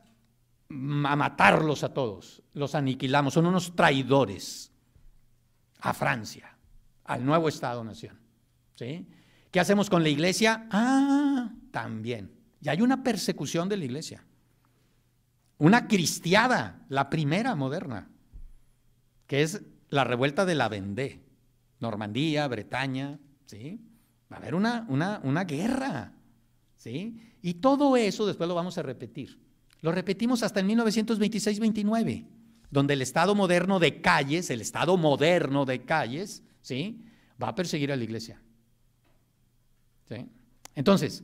a matarlos a todos, los aniquilamos, son unos traidores a Francia, al nuevo Estado-Nación, ¿sí? ¿Qué hacemos con la iglesia? También. Y hay una persecución de la iglesia, una cristiada, la primera moderna, que es la revuelta de la Vendée, Normandía, Bretaña, ¿sí? Va a haber una guerra, ¿sí? Y todo eso después lo vamos a repetir. Lo repetimos hasta en 1926-29, donde el Estado moderno de calles, ¿sí? Va a perseguir a la iglesia. ¿Sí? Entonces,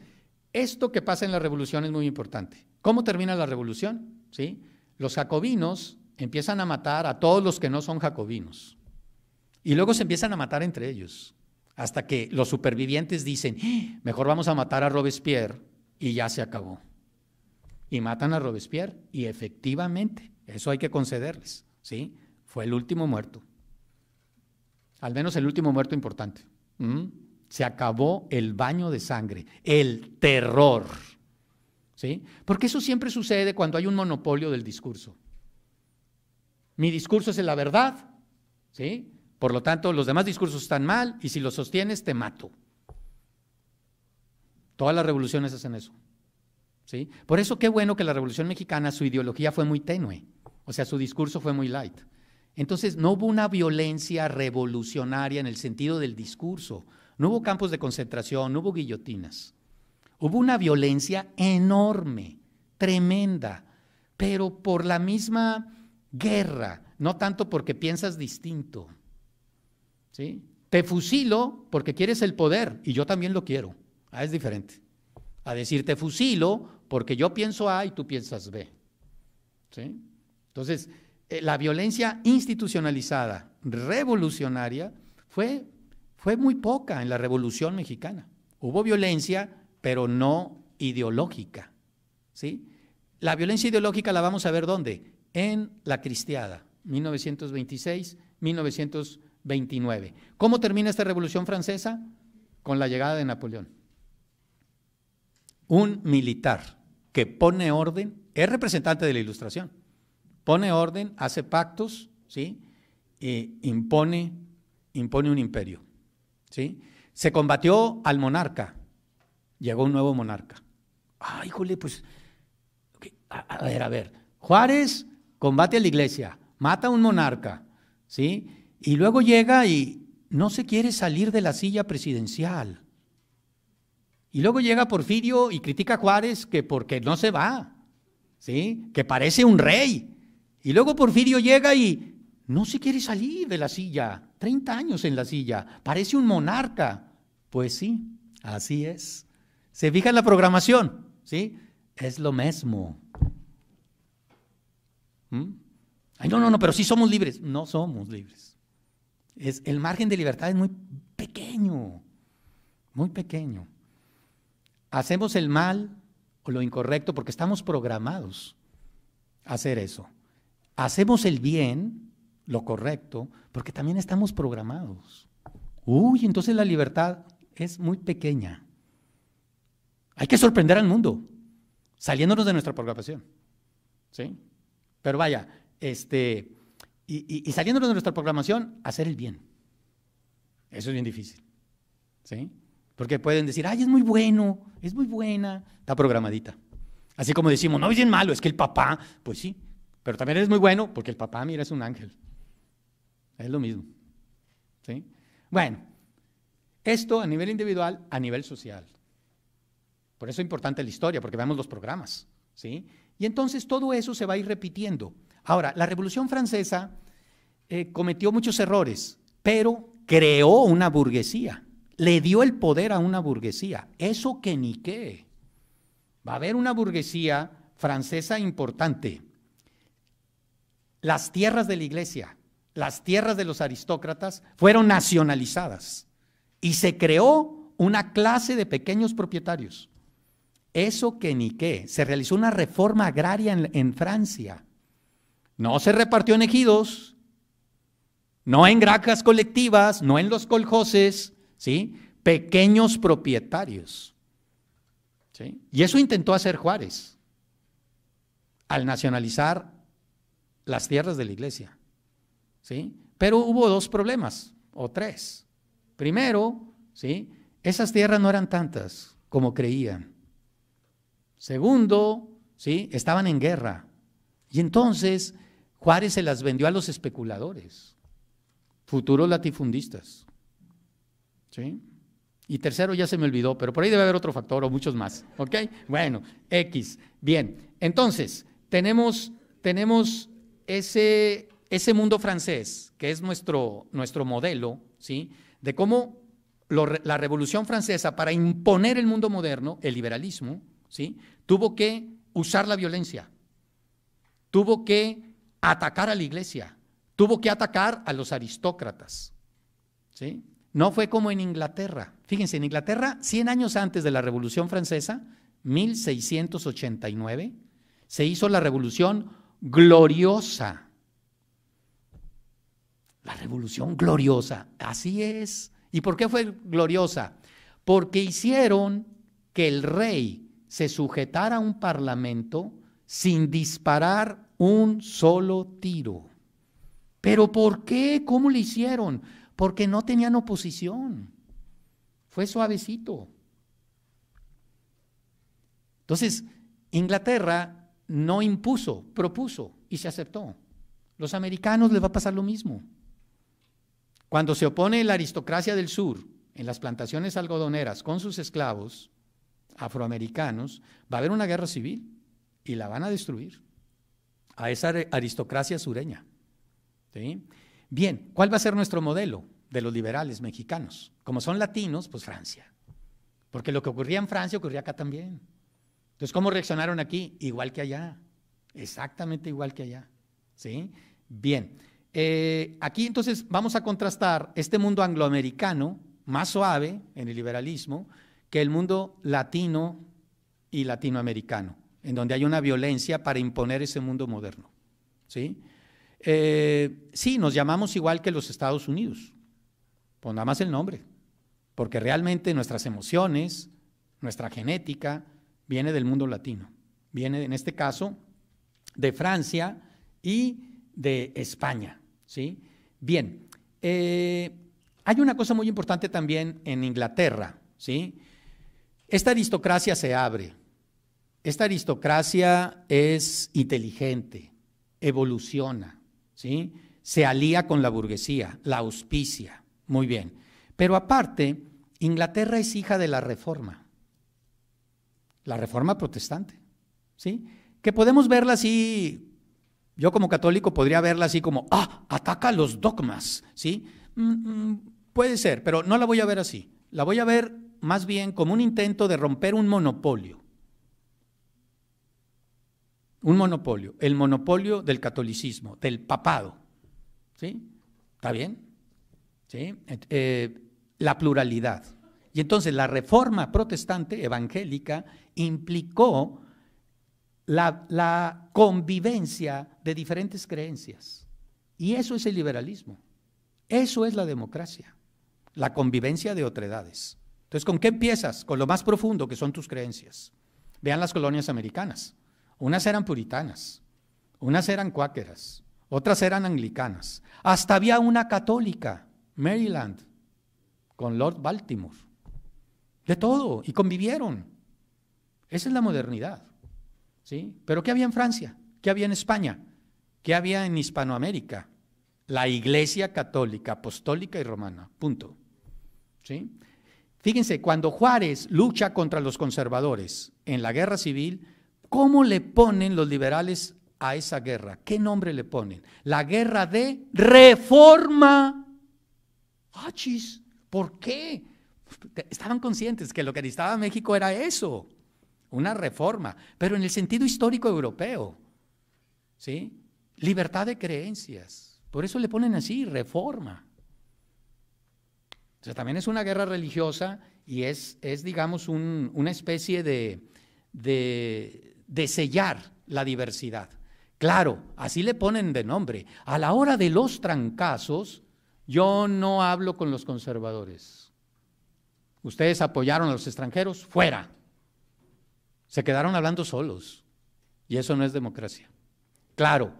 esto que pasa en la revolución es muy importante. ¿Cómo termina la revolución? ¿Sí? Los jacobinos empiezan a matar a todos los que no son jacobinos. Y luego se empiezan a matar entre ellos, hasta que los supervivientes dicen, mejor vamos a matar a Robespierre, y ya se acabó. Y matan a Robespierre, y efectivamente, eso hay que concederles, ¿sí? Fue el último muerto. Al menos el último muerto importante. Se acabó el baño de sangre, el terror, ¿sí? Porque eso siempre sucede cuando hay un monopolio del discurso. Mi discurso es la verdad, ¿sí? Por lo tanto, los demás discursos están mal y si los sostienes te mato. Todas las revoluciones hacen eso, ¿sí? Por eso qué bueno que la Revolución Mexicana, su ideología fue muy tenue, o sea, su discurso fue muy light. Entonces, no hubo una violencia revolucionaria en el sentido del discurso, no hubo campos de concentración, no hubo guillotinas. Hubo una violencia enorme, tremenda, pero por la misma guerra, no tanto porque piensas distinto, ¿sí? Te fusilo porque quieres el poder y yo también lo quiero. Es diferente a decir te fusilo porque yo pienso A y tú piensas B, ¿sí? Entonces, la violencia institucionalizada, revolucionaria, fue muy poca en la Revolución Mexicana. Hubo violencia, pero no ideológica, ¿sí? La violencia ideológica la vamos a ver ¿dónde? En la Cristiada, 1926, 1929. ¿Cómo termina esta Revolución Francesa? Con la llegada de Napoleón. Un militar que pone orden, es representante de la Ilustración, pone orden, hace pactos, ¿sí? Impone un imperio, ¿sí? Se combatió al monarca, llegó un nuevo monarca. Ay, híjole, pues, a ver, Juárez combate a la iglesia, mata a un monarca, ¿sí? Y luego llega y no se quiere salir de la silla presidencial. Y luego llega Porfirio y critica a Juárez que porque no se va, ¿sí? Que parece un rey. Y luego Porfirio llega y no se quiere salir de la silla, 30 años en la silla, parece un monarca. Pues sí, así es. ¿Se fija en la programación? ¿Sí? Es lo mismo. Ay, no, pero sí somos libres. No somos libres. El margen de libertad es muy pequeño, muy pequeño. Hacemos el mal o lo incorrecto porque estamos programados a hacer eso. Hacemos el bien, lo correcto, porque también estamos programados. Uy, entonces la libertad es muy pequeña. Hay que sorprender al mundo, saliéndonos de nuestra programación. ¿Sí? Pero vaya, y saliéndonos de nuestra programación, hacer el bien. Eso es bien difícil. ¿Sí? Porque pueden decir, ay, es muy bueno, es muy buena, está programadita. Así como decimos, no, es bien malo, es que el papá, pues sí, pero también es muy bueno porque el papá, mira, es un ángel. Es lo mismo. ¿Sí? Bueno, esto a nivel individual, a nivel social. Por eso es importante la historia, porque vemos los programas. ¿Sí? Y entonces todo eso se va a ir repitiendo. Ahora, la Revolución Francesa cometió muchos errores, pero creó una burguesía. Le dio el poder a una burguesía. Eso que ni qué. Va a haber una burguesía francesa importante. Las tierras de la iglesia, las tierras de los aristócratas fueron nacionalizadas y se creó una clase de pequeños propietarios. Eso que ni qué. Se realizó una reforma agraria en Francia. No se repartió en ejidos, no en granjas colectivas, no en los coljoses, ¿sí? Pequeños propietarios. ¿Sí? Y eso intentó hacer Juárez al nacionalizar las tierras de la iglesia. ¿Sí? Pero hubo dos problemas, o tres. Primero, ¿sí? Esas tierras no eran tantas como creían. Segundo, ¿sí? Estaban en guerra. Y entonces Juárez se las vendió a los especuladores, futuros latifundistas. ¿Sí? Y tercero, ya se me olvidó, pero por ahí debe haber otro factor o muchos más. ¿Ok? Bueno, X. Bien, entonces, tenemos ese mundo francés, que es nuestro modelo, ¿sí? De cómo la Revolución Francesa, para imponer el mundo moderno, el liberalismo, ¿sí? Tuvo que usar la violencia, tuvo que atacar a la iglesia, tuvo que atacar a los aristócratas, ¿sí? No fue como en Inglaterra. Fíjense, en Inglaterra, 100 años antes de la Revolución Francesa, 1689, se hizo la Revolución Gloriosa. La Revolución Gloriosa, así es. ¿Y por qué fue gloriosa? Porque hicieron que el rey se sujetara a un parlamento sin disparar un solo tiro. ¿Pero por qué? ¿Cómo le hicieron? Porque no tenían oposición. Fue suavecito. Entonces, Inglaterra no impuso, propuso y se aceptó. Los americanos les va a pasar lo mismo. Cuando se opone la aristocracia del sur en las plantaciones algodoneras con sus esclavos afroamericanos, va a haber una guerra civil y la van a destruir a esa aristocracia sureña. ¿Sí? Bien, ¿cuál va a ser nuestro modelo de los liberales mexicanos? Como son latinos, pues Francia. Porque lo que ocurría en Francia ocurría acá también. Entonces, ¿cómo reaccionaron aquí? Igual que allá, exactamente igual que allá. ¿Sí? Bien, aquí entonces vamos a contrastar este mundo angloamericano, más suave en el liberalismo, que el mundo latino y latinoamericano, en donde hay una violencia para imponer ese mundo moderno. ¿Sí? Sí, nos llamamos igual que los Estados Unidos, pues nada más el nombre, porque realmente nuestras emociones, nuestra genética, viene del mundo latino, viene en este caso de Francia y de España. ¿Sí? Bien, hay una cosa muy importante también en Inglaterra. ¿Sí? Esta aristocracia se abre, esta aristocracia es inteligente, evoluciona. ¿Sí? Se alía con la burguesía, la auspicia, muy bien. Pero aparte, Inglaterra es hija de la Reforma protestante, ¿sí? Que podemos verla así, yo como católico podría verla así como, ataca los dogmas, ¿sí? Puede ser, pero no la voy a ver así, la voy a ver más bien como un intento de romper un monopolio. Un monopolio, el monopolio del catolicismo, del papado. ¿Sí? ¿Está bien? ¿Sí? La pluralidad. Y entonces la reforma protestante evangélica implicó la convivencia de diferentes creencias. Y eso es el liberalismo. Eso es la democracia. la convivencia de otredades. Entonces, ¿con qué empiezas? Con lo más profundo, que son tus creencias. Vean las colonias americanas. Unas eran puritanas, unas eran cuáqueras, otras eran anglicanas. Hasta había una católica, Maryland, con Lord Baltimore. De todo, y convivieron. Esa es la modernidad, ¿sí? Pero ¿qué había en Francia? ¿Qué había en España? ¿Qué había en Hispanoamérica? La Iglesia Católica, Apostólica y Romana, punto. ¿Sí? Fíjense, cuando Juárez lucha contra los conservadores en la guerra civil, ¿cómo le ponen los liberales a esa guerra? ¿Qué nombre le ponen? La guerra de reforma. ¡Achis! ¿Por qué? Estaban conscientes que lo que necesitaba México era eso, una reforma, pero en el sentido histórico europeo, ¿sí? Libertad de creencias, por eso le ponen así, reforma. O sea, también es una guerra religiosa y es digamos, una especie de sellar la diversidad. Claro, así le ponen de nombre. A la hora de los trancazos, yo no hablo con los conservadores. Ustedes apoyaron a los extranjeros, fuera. Se quedaron hablando solos y eso no es democracia. Claro,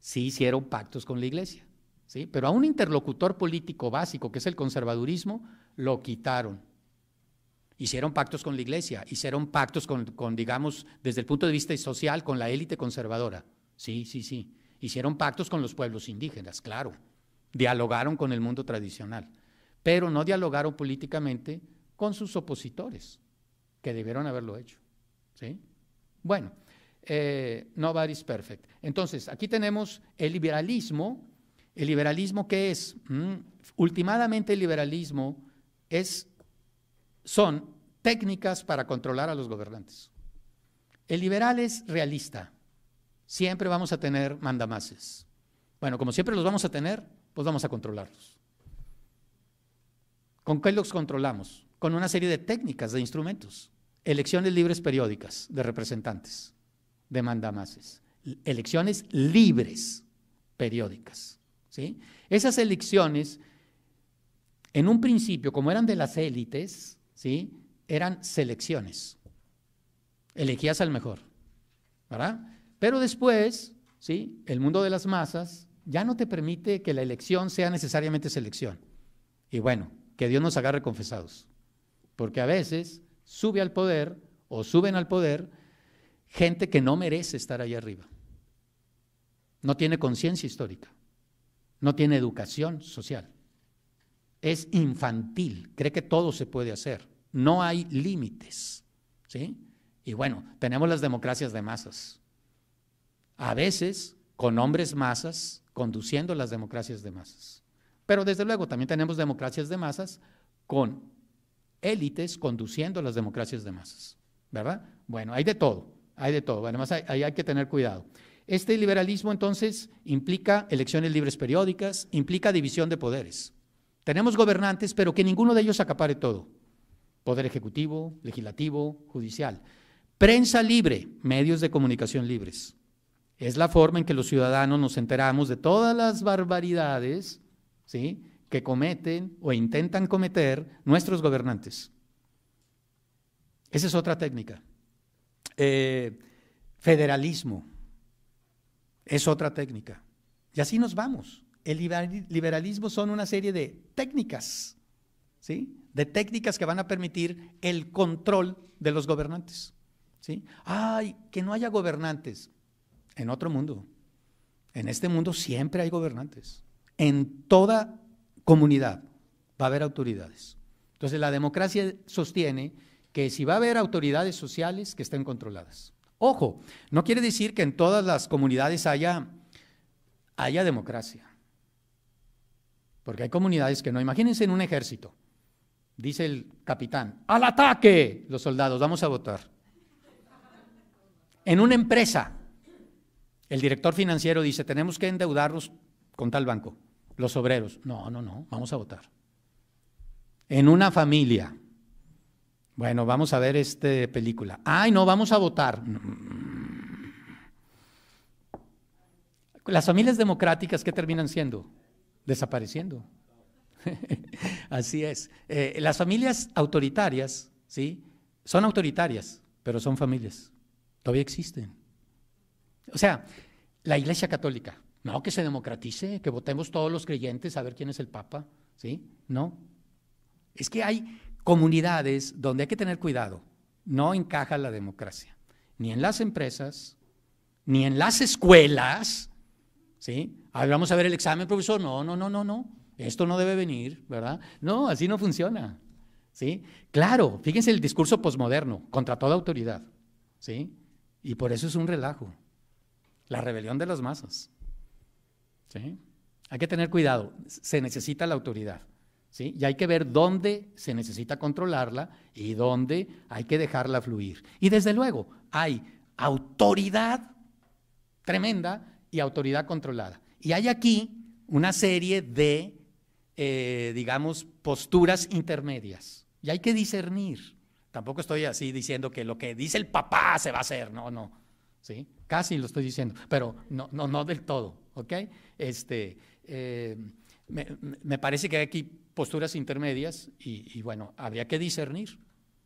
sí hicieron pactos con la iglesia, ¿sí? Pero a un interlocutor político básico, que es el conservadurismo, lo quitaron. Hicieron pactos con la iglesia, hicieron pactos con, digamos, desde el punto de vista social, con la élite conservadora. Sí. Hicieron pactos con los pueblos indígenas, claro. Dialogaron con el mundo tradicional, pero no dialogaron políticamente con sus opositores, que debieron haberlo hecho, ¿sí? Bueno, nobody's perfect. Entonces, aquí tenemos el liberalismo. ¿El liberalismo qué es? Últimamente el liberalismo son técnicas para controlar a los gobernantes. El liberal es realista. Siempre vamos a tener mandamases. Bueno, como siempre los vamos a tener, pues vamos a controlarlos. ¿Con qué los controlamos? Con una serie de técnicas, de instrumentos. Elecciones libres periódicas de representantes, de mandamases. Elecciones libres periódicas, ¿sí? Esas elecciones, en un principio, como eran de las élites, ¿sí? Eran selecciones. Elegías al mejor, ¿verdad? Pero después, ¿sí? El mundo de las masas ya no te permite que la elección sea necesariamente selección. Y bueno, que Dios nos agarre confesados, porque a veces sube al poder o suben al poder gente que no merece estar ahí arriba. No tiene conciencia histórica, no tiene educación social, es infantil, cree que todo se puede hacer, no hay límites, ¿sí? Y bueno, tenemos las democracias de masas, a veces con hombres masas conduciendo las democracias de masas, pero desde luego también tenemos democracias de masas con élites conduciendo las democracias de masas, ¿verdad? Bueno, hay de todo, además ahí hay que tener cuidado. Este liberalismo entonces implica elecciones libres periódicas, implica división de poderes. Tenemos gobernantes, pero que ninguno de ellos acapare todo. Poder ejecutivo, legislativo, judicial. Prensa libre, medios de comunicación libres. Es la forma en que los ciudadanos nos enteramos de todas las barbaridades, ¿sí?, que cometen o intentan cometer nuestros gobernantes. Esa es otra técnica. Federalismo es otra técnica. Y así nos vamos. El liberalismo son una serie de técnicas, ¿sí?, de técnicas que van a permitir el control de los gobernantes, ¿sí? ¡Ay, que no haya gobernantes! En otro mundo. En este mundo siempre hay gobernantes. En toda comunidad va a haber autoridades. Entonces la democracia sostiene que si va a haber autoridades sociales, que estén controladas. Ojo, no quiere decir que en todas las comunidades haya democracia, porque hay comunidades que no. Imagínense en un ejército, dice el capitán, ¡al ataque! Los soldados, vamos a votar. En una empresa, el director financiero dice, tenemos que endeudarnos con tal banco. Los obreros, no, vamos a votar. En una familia, bueno, vamos a ver esta película. ¡Ay, no, vamos a votar! Las familias democráticas, ¿qué terminan siendo? Desapareciendo. Así es. Las familias autoritarias, ¿sí? Son autoritarias, pero son familias. Todavía existen. O sea, la Iglesia Católica, no que se democratice, que votemos todos los creyentes a ver quién es el Papa, ¿sí? No. Es que hay comunidades donde hay que tener cuidado. No encaja la democracia, ni en las empresas, ni en las escuelas, ¿sí? A ver, vamos a ver el examen, profesor. No. Esto no debe venir, ¿verdad? No, así no funciona, ¿sí? Claro, fíjense el discurso posmoderno, contra toda autoridad, ¿sí? Y por eso es un relajo. La rebelión de las masas, ¿sí? Hay que tener cuidado, se necesita la autoridad, ¿sí? Y hay que ver dónde se necesita controlarla y dónde hay que dejarla fluir. Y desde luego, hay autoridad tremenda y autoridad controlada. Y hay aquí una serie de, digamos, posturas intermedias. Y hay que discernir. Tampoco estoy así diciendo que lo que dice el papá se va a hacer, no, ¿sí? Casi lo estoy diciendo, pero no del todo, ¿ok? Me parece que hay aquí posturas intermedias y bueno, habría que discernir.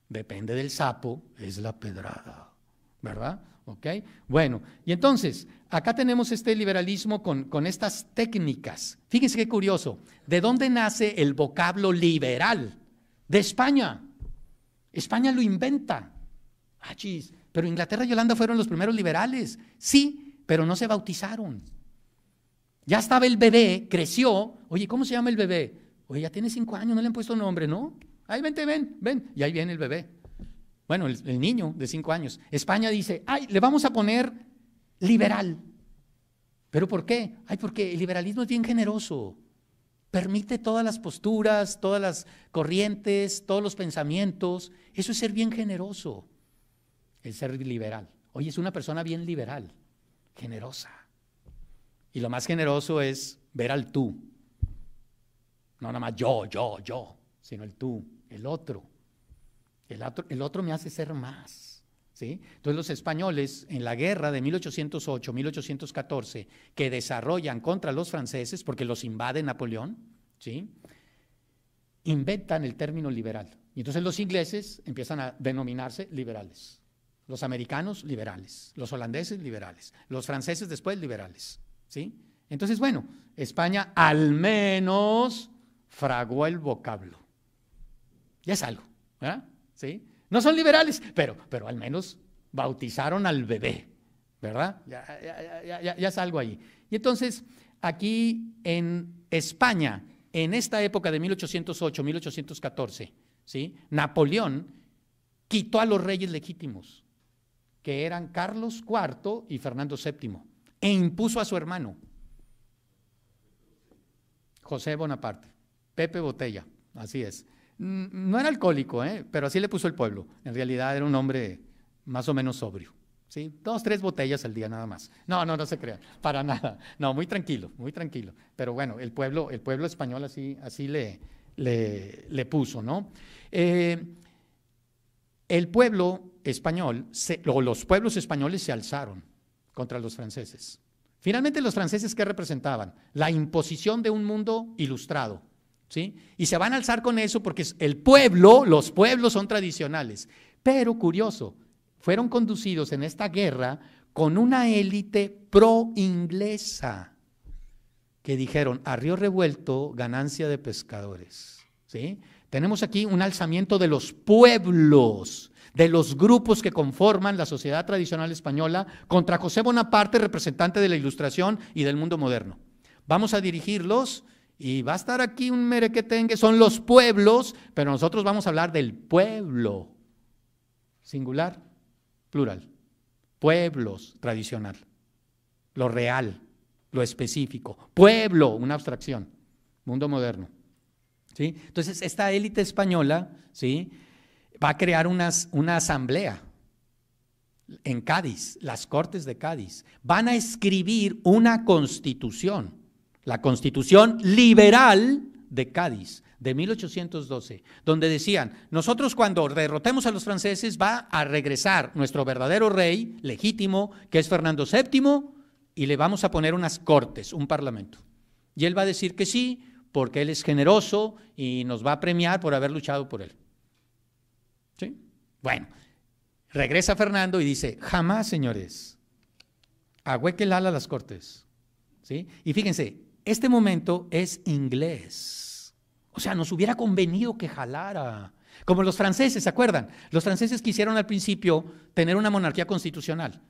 Depende del sapo, es la pedrada, ¿verdad? ¿Ok? Bueno, y entonces, acá tenemos este liberalismo con estas técnicas. Fíjense qué curioso, ¿de dónde nace el vocablo liberal? De España. España lo inventa. Ah, chis, pero Inglaterra y Holanda fueron los primeros liberales. Sí, pero no se bautizaron. Ya estaba el bebé, creció. Oye, ¿cómo se llama el bebé? Oye, ya tiene 5 años, no le han puesto nombre, ¿no? Ay, vente, ven. Y ahí viene el bebé. Bueno, el niño de 5 años. España dice, ay, le vamos a poner liberal. ¿Pero por qué? Ay, porque el liberalismo es bien generoso. Permite todas las posturas, todas las corrientes, todos los pensamientos. Eso es ser bien generoso, el ser liberal. Oye, es una persona bien liberal, generosa. Y lo más generoso es ver al tú. No nada más yo, sino el tú, el otro. El otro me hace ser más, ¿sí? Entonces los españoles en la guerra de 1808-1814 que desarrollan contra los franceses, porque los invade Napoleón, ¿sí? Inventan el término liberal. Y entonces los ingleses empiezan a denominarse liberales. Los americanos, liberales. Los holandeses, liberales. Los franceses después, liberales, ¿sí? Entonces, bueno, España al menos fraguó el vocablo. Ya es algo, ¿verdad? ¿Sí? No son liberales, pero al menos bautizaron al bebé, ¿verdad? Ya es algo ahí. Y entonces, aquí en España, en esta época de 1808-1814, ¿sí? Napoleón quitó a los reyes legítimos, que eran Carlos IV y Fernando VII, e impuso a su hermano, José Bonaparte, Pepe Botella, así es. No era alcohólico, pero así le puso el pueblo. En realidad era un hombre más o menos sobrio, ¿sí? 2, 3 botellas al día nada más. No se crean, para nada. No, muy tranquilo, muy tranquilo. Pero bueno, el pueblo español así le puso, ¿no? El pueblo español, los pueblos españoles se alzaron contra los franceses. Finalmente, los franceses, ¿qué representaban? La imposición de un mundo ilustrado, ¿sí? Y se van a alzar con eso porque los pueblos son tradicionales. Pero, curioso, fueron conducidos en esta guerra con una élite pro-inglesa que dijeron, a río revuelto, ganancia de pescadores, ¿sí? Tenemos aquí un alzamiento de los pueblos, de los grupos que conforman la sociedad tradicional española contra José Bonaparte, representante de la Ilustración y del mundo moderno. Vamos a dirigirlos y va a estar aquí un merequetengue, son los pueblos, pero nosotros vamos a hablar del pueblo, singular, plural, pueblos, tradicional, lo real, lo específico, pueblo, una abstracción, mundo moderno, ¿sí? Entonces, esta élite española, ¿sí?, va a crear una asamblea en Cádiz, las Cortes de Cádiz. Van a escribir una constitución, la Constitución Liberal de Cádiz, de 1812, donde decían, nosotros cuando derrotemos a los franceses va a regresar nuestro verdadero rey legítimo, que es Fernando VII, y le vamos a poner unas cortes, un parlamento. Y él va a decir que sí, porque Él es generoso y nos va a premiar por haber luchado por Él. ¿Sí? Bueno, regresa Fernando y dice, jamás, señores, agüeque el ala a las cortes. ¿Sí? Y fíjense, este momento es inglés. O sea, nos hubiera convenido que jalara. Como los franceses, ¿se acuerdan? Los franceses quisieron al principio tener una monarquía constitucional.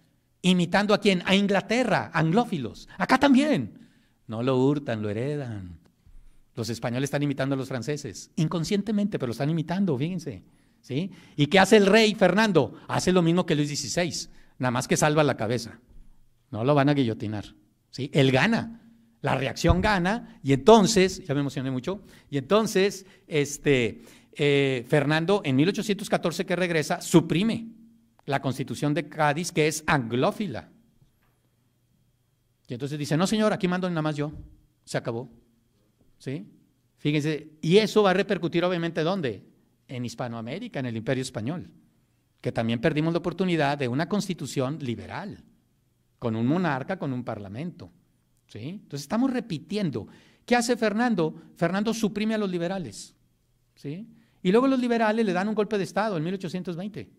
¿Imitando a quién? A Inglaterra, anglófilos. Acá también. No lo hurtan, lo heredan. Los españoles están imitando a los franceses, inconscientemente, pero lo están imitando, fíjense. ¿Sí? ¿Y qué hace el rey Fernando? Hace lo mismo que Luis XVI, nada más que salva la cabeza. No lo van a guillotinar. ¿Sí? Él gana. La reacción gana, y entonces, ya me emocioné mucho, y entonces Fernando en 1814 que regresa, suprime la Constitución de Cádiz, que es anglófila. Y entonces dice, no señor, aquí mando nada más yo, se acabó. ¿Sí? Fíjense, y eso va a repercutir obviamente ¿dónde? En Hispanoamérica, en el Imperio Español, que también perdimos la oportunidad de una constitución liberal, con un monarca, con un parlamento. ¿Sí? Entonces estamos repitiendo. ¿Qué hace Fernando? Fernando suprime a los liberales. ¿Sí? Y luego los liberales le dan un golpe de Estado en 1820.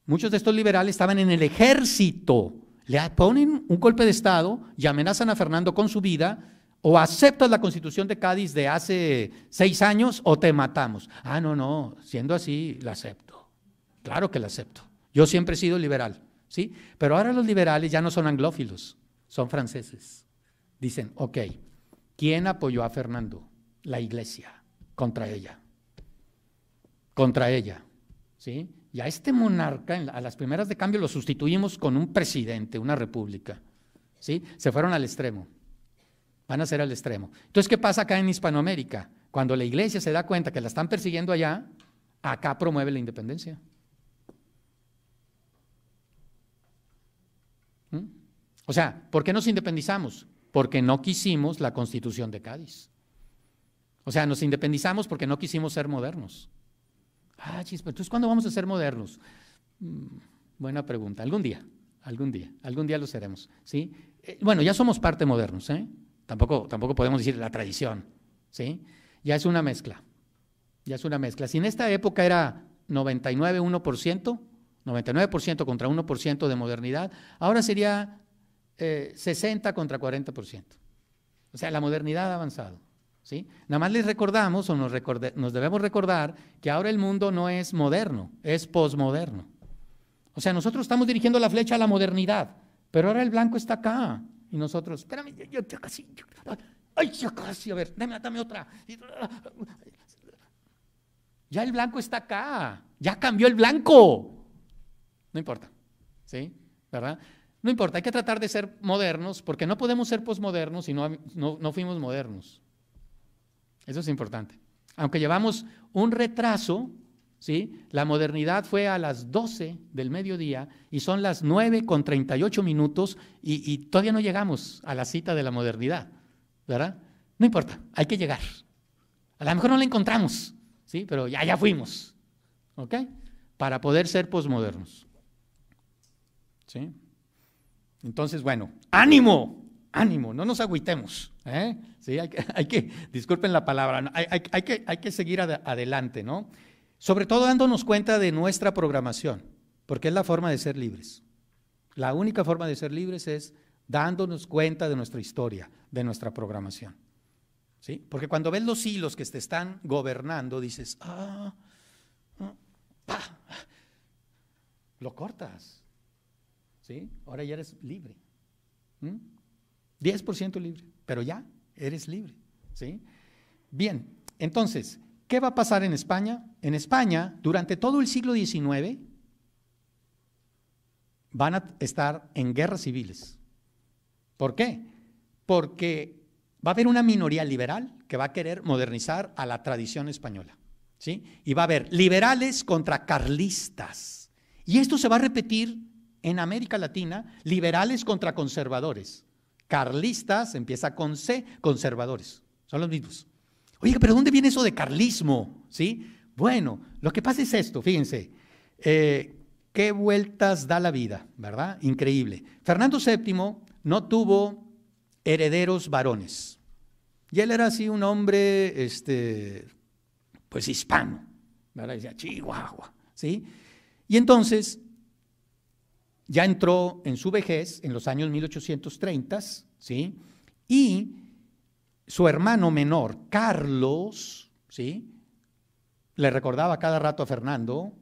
Muchos de estos liberales estaban en el ejército, le ponen un golpe de Estado y amenazan a Fernando con su vida. O aceptas la Constitución de Cádiz de hace 6 años o te matamos. Ah, no, siendo así, la acepto. Claro que la acepto. Yo siempre he sido liberal, ¿sí? Pero ahora los liberales ya no son anglófilos, son franceses. Dicen, ok, ¿quién apoyó a Fernando? La Iglesia, contra ella. Contra ella, ¿sí? Y a este monarca, a las primeras de cambio, lo sustituimos con un presidente, una república, ¿sí? Se fueron al extremo. Van a ser al extremo. Entonces, ¿qué pasa acá en Hispanoamérica? Cuando la iglesia se da cuenta que la están persiguiendo allá, acá promueve la independencia. O sea, ¿por qué nos independizamos? Porque no quisimos la Constitución de Cádiz. O sea, nos independizamos porque no quisimos ser modernos. Ah, chispa, entonces, ¿cuándo vamos a ser modernos? Buena pregunta. Algún día lo seremos, ¿sí? Bueno, ya somos parte modernos, ¿eh? Tampoco podemos decir la tradición, ¿sí? Ya es una mezcla, Si en esta época era 99% contra 1% de modernidad, ahora sería 60 contra 40%. O sea, la modernidad ha avanzado, ¿sí? Nada más les recordamos, o nos debemos recordar, que ahora el mundo no es moderno, es posmoderno. O sea, nosotros estamos dirigiendo la flecha a la modernidad, pero ahora el blanco está acá. Y nosotros, espérame, yo casi, a ver, dame otra. Ya el blanco está acá, ya cambió el blanco. No importa, ¿sí? ¿Verdad? No importa, hay que tratar de ser modernos, porque no podemos ser posmodernos si no fuimos modernos. Eso es importante. Aunque llevamos un retraso, ¿sí? La modernidad fue a las 12 del mediodía y son las 9:38 y todavía no llegamos a la cita de la modernidad, ¿verdad? No importa, hay que llegar. A lo mejor no la encontramos, ¿sí? Pero ya fuimos, ¿ok? Para poder ser posmodernos, ¿sí? Entonces, bueno, ánimo, no nos agüitemos, ¿eh? Sí, hay que, disculpen la palabra, hay que seguir adelante, ¿no? Sobre todo dándonos cuenta de nuestra programación, porque es la forma de ser libres. La única forma de ser libres es dándonos cuenta de nuestra historia, de nuestra programación. ¿Sí? Porque cuando ves los hilos que te están gobernando, dices, lo cortas. ¿Sí? Ahora ya eres libre. 10% libre, pero ya eres libre. ¿Sí? Bien, entonces, ¿qué va a pasar en España? En España, durante todo el siglo XIX, van a estar en guerras civiles. ¿Por qué? Porque va a haber una minoría liberal que va a querer modernizar a la tradición española, ¿sí? Y va a haber liberales contra carlistas. Y esto se va a repetir en América Latina, liberales contra conservadores. Carlistas, empieza con C, conservadores. Son los mismos. Oye, pero ¿dónde viene eso de carlismo? ¿Sí? Bueno, lo que pasa es esto, fíjense, qué vueltas da la vida, ¿verdad? Increíble. Fernando VII no tuvo herederos varones, Y él era así un hombre, pues hispano, ¿verdad? Decía Chihuahua, ¿sí? Y entonces ya entró en su vejez en los años 1830, ¿sí? Y su hermano menor, Carlos, ¿sí?, le recordaba cada rato a Fernando,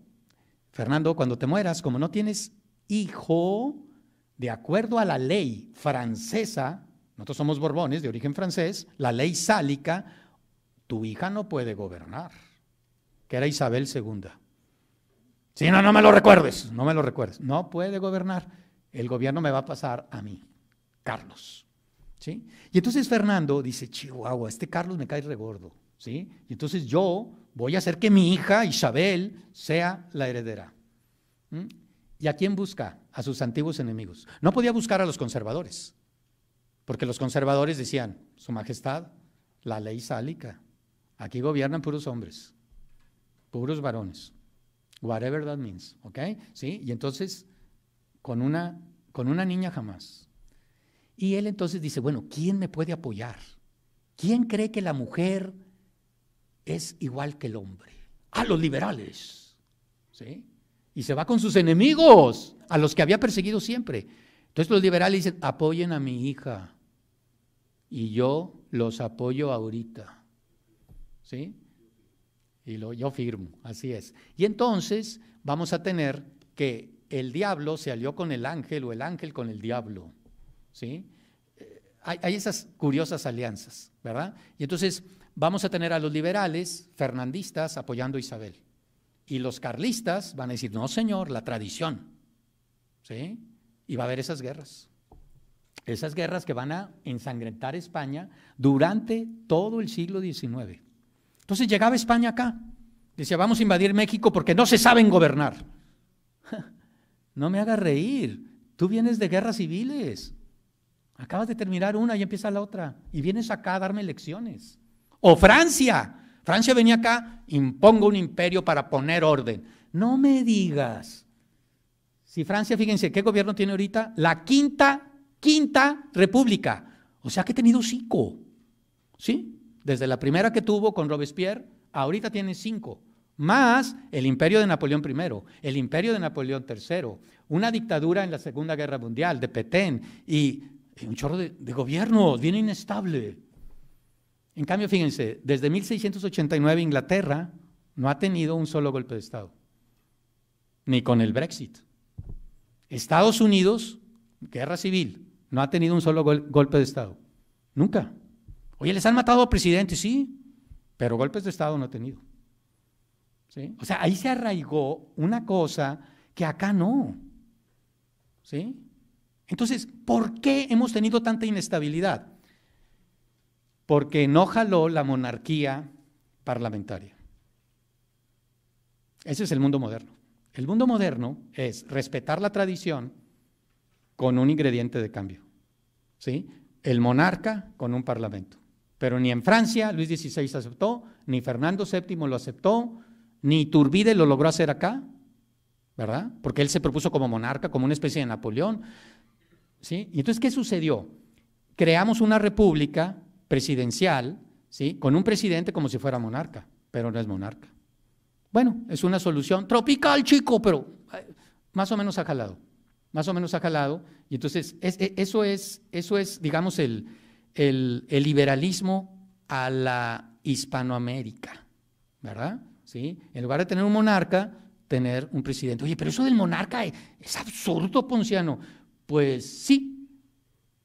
Fernando, cuando te mueras, como no tienes hijo, de acuerdo a la ley francesa, nosotros somos Borbones de origen francés, la ley sálica, tu hija no puede gobernar, que era Isabel II. Si no, no me lo recuerdes, no me lo recuerdes, no puede gobernar, el gobierno me va a pasar a mí, Carlos, ¿sí? Y entonces Fernando dice, Chihuahua, este Carlos me cae regordo, ¿sí? Y entonces yo voy a hacer que mi hija Isabel sea la heredera. ¿Y a quién busca? A sus antiguos enemigos. No podía buscar a los conservadores, porque los conservadores decían, Su Majestad, la ley sálica, aquí gobiernan puros hombres, puros varones, whatever that means, ¿ok? ¿Sí? Y entonces, con una niña jamás. Y él entonces dice, bueno, ¿quién me puede apoyar? ¿Quién cree que la mujer es igual que el hombre? A los liberales, ¿sí? Y se va con sus enemigos, a los que había perseguido siempre. Entonces los liberales dicen, apoyen a mi hija, y yo los apoyo ahorita, ¿sí? Y yo firmo, así es. Y entonces vamos a tener que el diablo se alió con el ángel o el ángel con el diablo, ¿sí? Hay esas curiosas alianzas, ¿verdad? Y entonces vamos a tener a los liberales, fernandistas, apoyando a Isabel. Y los carlistas van a decir, no señor, la tradición, ¿sí? Y va a haber esas guerras que van a ensangrentar España durante todo el siglo XIX. Entonces llegaba España acá, decía, vamos a invadir México porque no se saben gobernar. No me hagas reír, tú vienes de guerras civiles, acabas de terminar una y empieza la otra, y vienes acá a darme lecciones. O Francia venía acá, impongo un imperio para poner orden. No me digas. Si Francia, fíjense, ¿qué gobierno tiene ahorita? La quinta república. O sea que ha tenido 5, ¿sí? Desde la primera que tuvo con Robespierre, ahorita tiene 5. Más el imperio de Napoleón I, el imperio de Napoleón III, una dictadura en la Segunda Guerra Mundial de Petén y un chorro de gobiernos, bien inestable. En cambio, fíjense, desde 1689 Inglaterra no ha tenido un solo golpe de Estado, ni con el Brexit. Estados Unidos, guerra civil, no ha tenido un solo golpe de Estado, nunca. Oye, les han matado a presidentes, sí, pero golpes de Estado no ha tenido, ¿sí? O sea, ahí se arraigó una cosa que acá no, ¿sí? Entonces, ¿por qué hemos tenido tanta inestabilidad? Porque no jaló la monarquía parlamentaria. Ese es el mundo moderno. El mundo moderno es respetar la tradición con un ingrediente de cambio, ¿sí? El monarca con un parlamento. Pero ni en Francia Luis XVI aceptó, ni Fernando VII lo aceptó, ni Iturbide lo logró hacer acá, ¿verdad? Porque él se propuso como monarca, como una especie de Napoleón, ¿sí? Y entonces, ¿qué sucedió? Creamos una república presidencial, ¿sí?, con un presidente como si fuera monarca, pero no es monarca. Bueno, es una solución tropical, chico, pero más o menos ha jalado, y entonces eso es, digamos, el liberalismo a la Hispanoamérica, ¿verdad? ¿Sí? En lugar de tener un monarca, tener un presidente. Oye, pero eso del monarca es absurdo, Ponciano. Pues sí,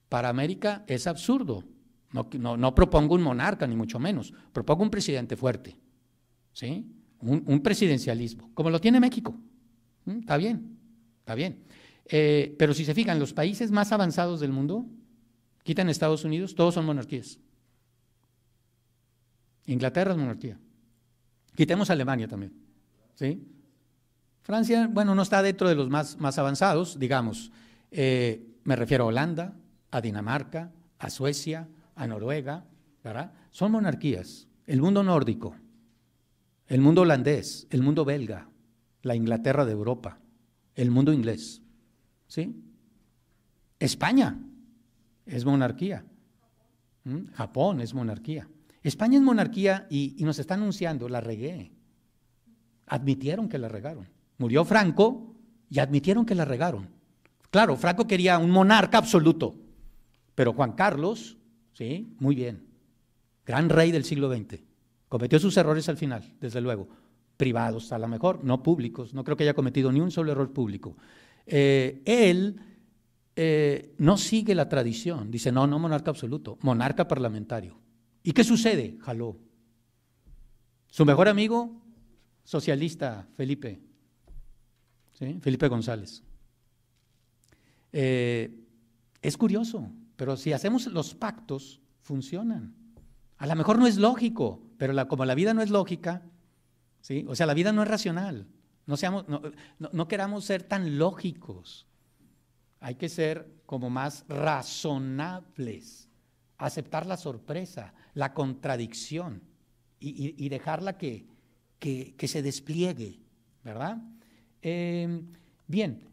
para América es absurdo. No propongo un monarca, ni mucho menos. Propongo un presidente fuerte, ¿sí? Un presidencialismo, como lo tiene México. Está bien, está bien. Pero si se fijan, los países más avanzados del mundo, quitan Estados Unidos, todos son monarquías. Inglaterra es monarquía. Quitemos Alemania también, ¿sí? Francia, bueno, no está dentro de los más avanzados, digamos. Me refiero a Holanda, a Dinamarca, a Suecia, a Noruega, ¿verdad? Son monarquías. El mundo nórdico, el mundo holandés, el mundo belga, la Inglaterra de Europa, el mundo inglés, ¿sí? España es monarquía. Japón es monarquía. España es monarquía y nos está anunciando, la regué. Admitieron que la regaron. Murió Franco y admitieron que la regaron. Claro, Franco quería un monarca absoluto, pero Juan Carlos, sí, muy bien, gran rey del siglo XX, cometió sus errores al final, desde luego, privados a lo mejor, no públicos, no creo que haya cometido ni un solo error público. Él no sigue la tradición, dice no monarca absoluto, monarca parlamentario. ¿Y qué sucede? Jaló. Su mejor amigo, socialista, Felipe, ¿sí? Felipe González. Es curioso, pero si hacemos los pactos, funcionan. A lo mejor no es lógico, pero como la vida no es lógica, ¿sí? O sea, la vida no es racional. No queramos ser tan lógicos. Hay que ser como más razonables, aceptar la sorpresa, la contradicción y dejarla que se despliegue, ¿verdad? Bien,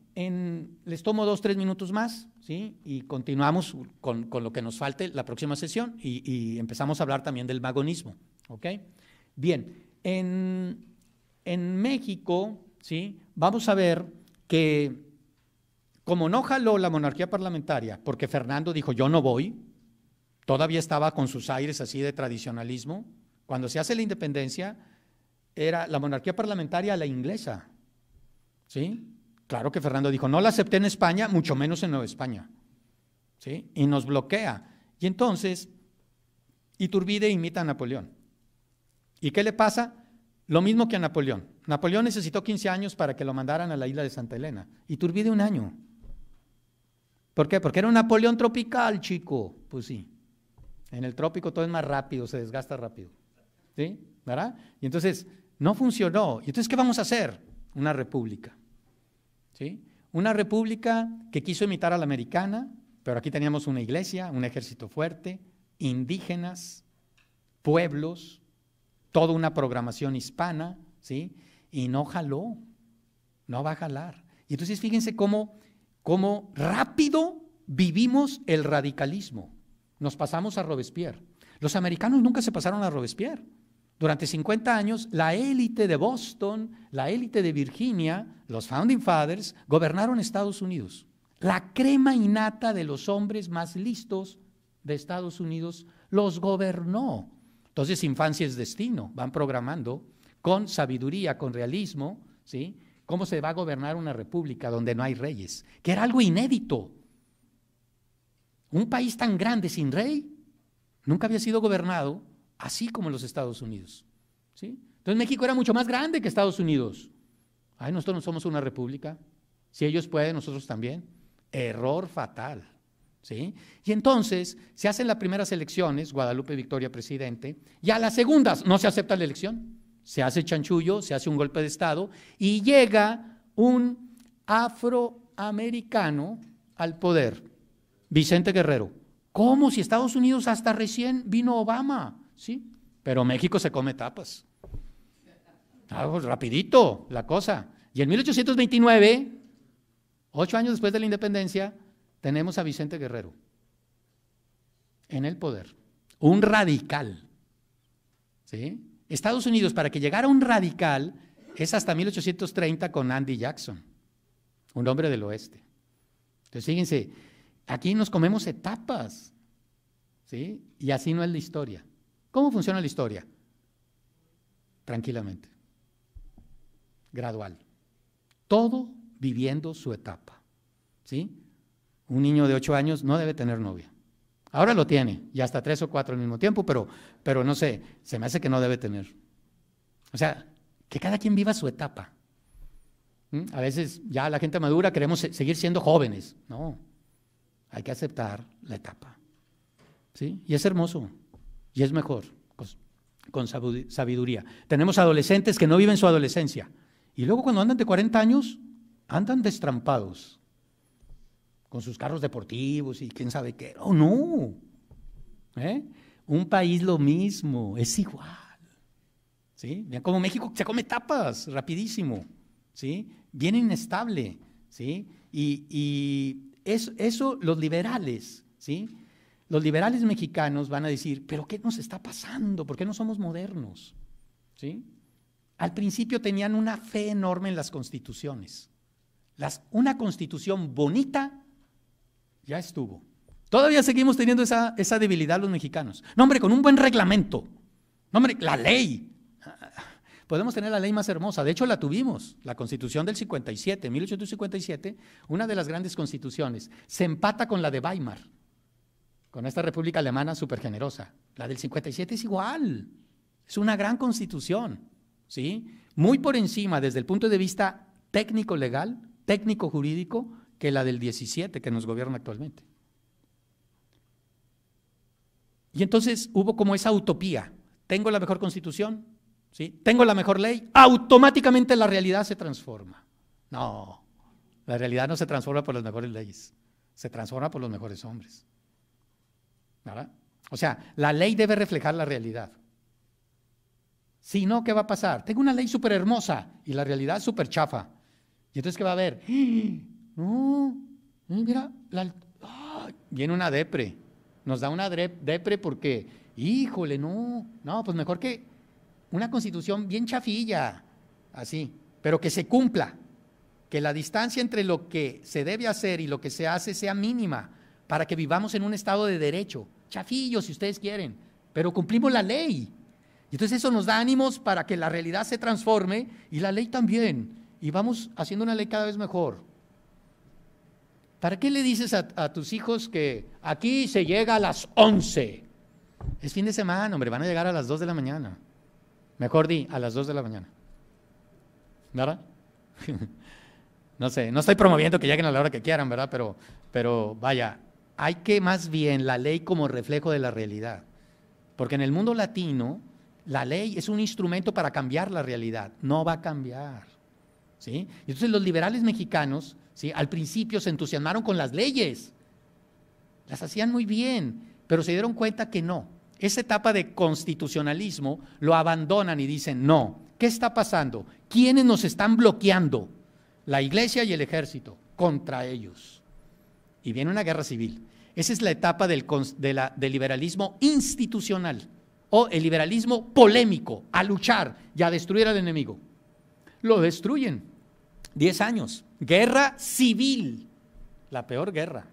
les tomo 2-3 minutos más, ¿sí? Y continuamos con lo que nos falte la próxima sesión y empezamos a hablar también del magonismo, ¿ok? Bien, en México, ¿sí? Vamos a ver que como no jaló la monarquía parlamentaria, porque Fernando dijo yo no voy, todavía estaba con sus aires así de tradicionalismo, cuando se hace la independencia era la monarquía parlamentaria la inglesa, ¿sí? Claro que Fernando dijo, no la acepté en España, mucho menos en Nueva España, ¿sí? Y nos bloquea. Y entonces, Iturbide imita a Napoleón. ¿Y qué le pasa? Lo mismo que a Napoleón. Napoleón necesitó 15 años para que lo mandaran a la isla de Santa Elena. Iturbide 1 año. ¿Por qué? Porque era un Napoleón tropical, chico. Pues sí. En el trópico todo es más rápido, se desgasta rápido. ¿Sí? ¿Verdad? Y entonces, no funcionó. ¿Y entonces qué vamos a hacer? Una república. ¿Sí? Una república que quiso imitar a la americana, pero aquí teníamos una iglesia, un ejército fuerte, indígenas, pueblos, toda una programación hispana, ¿sí? Y no jaló, no va a jalar. Y entonces fíjense cómo rápido vivimos el radicalismo. Nos pasamos a Robespierre. Los americanos nunca se pasaron a Robespierre. Durante 50 años, la élite de Boston, la élite de Virginia, los Founding Fathers, gobernaron Estados Unidos. La crema innata de los hombres más listos de Estados Unidos los gobernó. Entonces, infancia es destino, van programando con sabiduría, con realismo, ¿sí? ¿Cómo se va a gobernar una república donde no hay reyes? Que era algo inédito. Un país tan grande sin rey nunca había sido gobernado así como los Estados Unidos, ¿sí? Entonces México era mucho más grande que Estados Unidos. Ay, nosotros no somos una república. Si ellos pueden, nosotros también. Error fatal, ¿sí? Y entonces se hacen las primeras elecciones, Guadalupe Victoria presidente, y a las segundas no se acepta la elección, se hace chanchullo, se hace un golpe de Estado y llega un afroamericano al poder, Vicente Guerrero. ¿Cómo? Si Estados Unidos hasta recién vino Obama, ¿sí? Pero México se come tapas. Pues rapidito la cosa. Y en 1829, 8 años después de la independencia, tenemos a Vicente Guerrero en el poder, un radical, ¿sí? Estados Unidos, para que llegara un radical, es hasta 1830 con Andy Jackson, un hombre del oeste. Entonces, fíjense, aquí nos comemos etapas, ¿sí? Y así no es la historia. ¿Cómo funciona la historia? Tranquilamente, gradual, todo viviendo su etapa, ¿sí? Un niño de 8 años no debe tener novia. Ahora lo tiene, y hasta 3 o 4 al mismo tiempo, pero no sé, se me hace que no debe tener. O sea, que cada quien viva su etapa. A veces ya la gente madura queremos seguir siendo jóvenes. No, hay que aceptar la etapa, ¿sí? Y es hermoso, y es mejor, con sabiduría. Tenemos adolescentes que no viven su adolescencia, y luego cuando andan de 40 años, andan destrampados, con sus carros deportivos y quién sabe qué. ¡Oh, no! Un país lo mismo, es igual, ¿sí? Vean cómo México se come tapas rapidísimo, ¿sí? Bien inestable, ¿sí? Y eso los liberales, ¿sí? Los liberales mexicanos van a decir, ¿pero qué nos está pasando? ¿Por qué no somos modernos? ¿Sí? Al principio tenían una fe enorme en las constituciones. Una constitución bonita ya estuvo. Todavía seguimos teniendo esa debilidad los mexicanos. No, hombre, con un buen reglamento. No, hombre, la ley. Podemos tener la ley más hermosa. De hecho, la tuvimos. La Constitución del 57, 1857, una de las grandes constituciones. Se empata con la de Weimar, con esta república alemana súper generosa. La del 57 es igual. Es una gran constitución, ¿sí? Muy por encima, desde el punto de vista técnico-legal, técnico-jurídico, que la del 17 que nos gobierna actualmente. Y entonces hubo como esa utopía. Tengo la mejor constitución, ¿sí? Tengo la mejor ley, automáticamente la realidad se transforma. No, la realidad no se transforma por las mejores leyes, se transforma por los mejores hombres. ¿Verdad? O sea, la ley debe reflejar la realidad. Si no, ¿qué va a pasar? Tengo una ley súper hermosa y la realidad súper chafa. ¿Y entonces qué va a haber? No, mira, viene una depre. Nos da una depre porque, híjole, no, pues mejor que una constitución bien chafilla, así, pero que se cumpla, que la distancia entre lo que se debe hacer y lo que se hace sea mínima, para que vivamos en un estado de derecho, chafillo si ustedes quieren, pero cumplimos la ley. Y entonces eso nos da ánimos para que la realidad se transforme y la ley también, y vamos haciendo una ley cada vez mejor. ¿Para qué le dices a tus hijos que aquí se llega a las 11? Es fin de semana, hombre, van a llegar a las 2 de la mañana. Mejor di, a las 2 de la mañana. ¿Verdad? No sé, no estoy promoviendo que lleguen a la hora que quieran, ¿verdad? Pero vaya, hay que más bien la ley como reflejo de la realidad. Porque en el mundo latino, la ley es un instrumento para cambiar la realidad, no va a cambiar. ¿Sí? Entonces los liberales mexicanos, ¿sí?, al principio se entusiasmaron con las leyes, las hacían muy bien, pero se dieron cuenta que no. Esa etapa de constitucionalismo lo abandonan y dicen, no, ¿qué está pasando? ¿Quiénes nos están bloqueando? La iglesia y el ejército, contra ellos. Y viene una guerra civil. Esa es la etapa del liberalismo institucional o el liberalismo polémico, a luchar y a destruir al enemigo. Lo destruyen. 10 años. Guerra civil. La peor guerra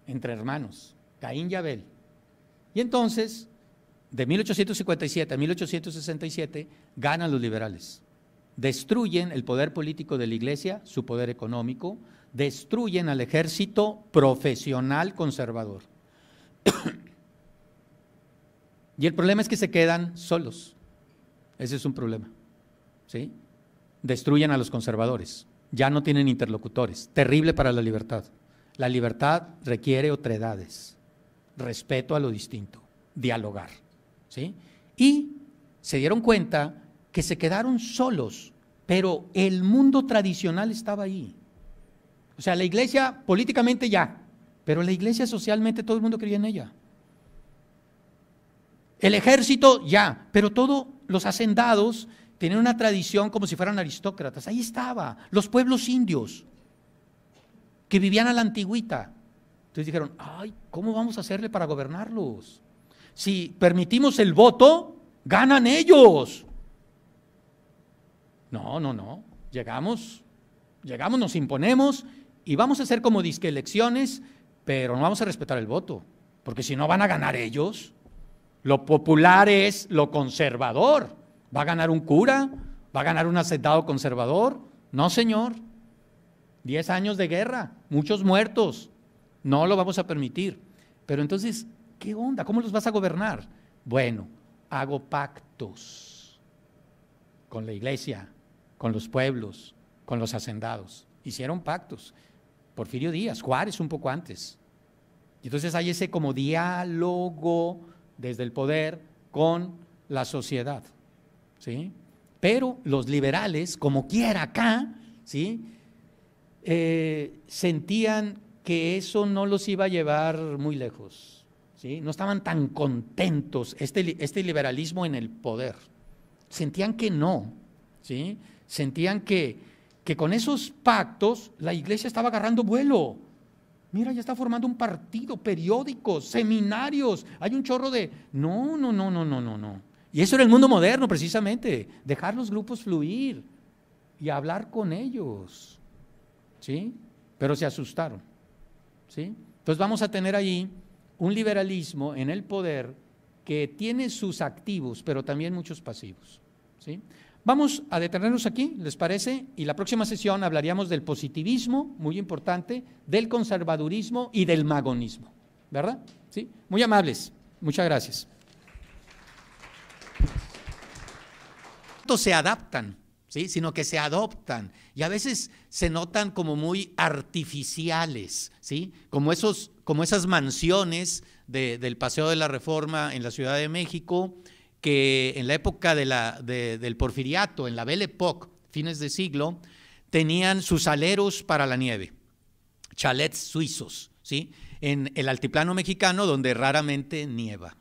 entre hermanos. Caín y Abel. Y entonces, de 1857 a 1867, ganan los liberales. Destruyen el poder político de la iglesia, su poder económico, destruyen al ejército profesional conservador. Y el problema es que se quedan solos. Ese es un problema. ¿Sí? Destruyen a los conservadores. Ya no tienen interlocutores. Terrible para la libertad. La libertad requiere otredades, respeto a lo distinto, dialogar. ¿Sí? Y se dieron cuenta que se quedaron solos, pero el mundo tradicional estaba ahí. O sea, la iglesia políticamente ya, pero la iglesia socialmente todo el mundo creía en ella. El ejército ya, pero todos los hacendados tenían una tradición como si fueran aristócratas. Ahí estaba, los pueblos indios que vivían a la antigüita. Entonces dijeron, ay, ¿cómo vamos a hacerle para gobernarlos? Si permitimos el voto, ganan ellos. No, llegamos, nos imponemos y vamos a hacer como disque elecciones, pero no vamos a respetar el voto, porque si no van a ganar ellos. Lo popular es lo conservador. ¿Va a ganar un cura? ¿Va a ganar un hacendado conservador? No, señor. 10 años de guerra, muchos muertos. No lo vamos a permitir. Pero entonces, ¿qué onda? ¿Cómo los vas a gobernar? Bueno, hago pactos con la iglesia, con los pueblos, con los hacendados. Hicieron pactos. Porfirio Díaz, Juárez un poco antes. Y entonces hay ese como diálogo desde el poder con la sociedad, ¿sí? Pero los liberales, como quiera acá, ¿sí?, sentían que eso no los iba a llevar muy lejos, ¿sí? No estaban tan contentos, este liberalismo en el poder. Sentían que no, ¿sí? Sentían que con esos pactos la iglesia estaba agarrando vuelo. Mira, ya está formando un partido, periódicos, seminarios, hay un chorro de… No, no, no, no, no, no, no. Y eso era el mundo moderno precisamente, dejar los grupos fluir y hablar con ellos, ¿sí? Pero se asustaron, ¿sí? Entonces vamos a tener ahí un liberalismo en el poder que tiene sus activos, pero también muchos pasivos, ¿sí? Vamos a detenernos aquí, ¿les parece? Y la próxima sesión hablaríamos del positivismo, muy importante, del conservadurismo y del magonismo, ¿verdad? ¿Sí? Muy amables, muchas gracias. No se adaptan, ¿sí? Sino que se adoptan y a veces se notan como muy artificiales, ¿sí? Como esas mansiones del Paseo de la Reforma en la Ciudad de México, que en la época del Porfiriato, en la Belle Époque, fines de siglo, tenían sus aleros para la nieve, chalets suizos, ¿sí? En el altiplano mexicano donde raramente nieva,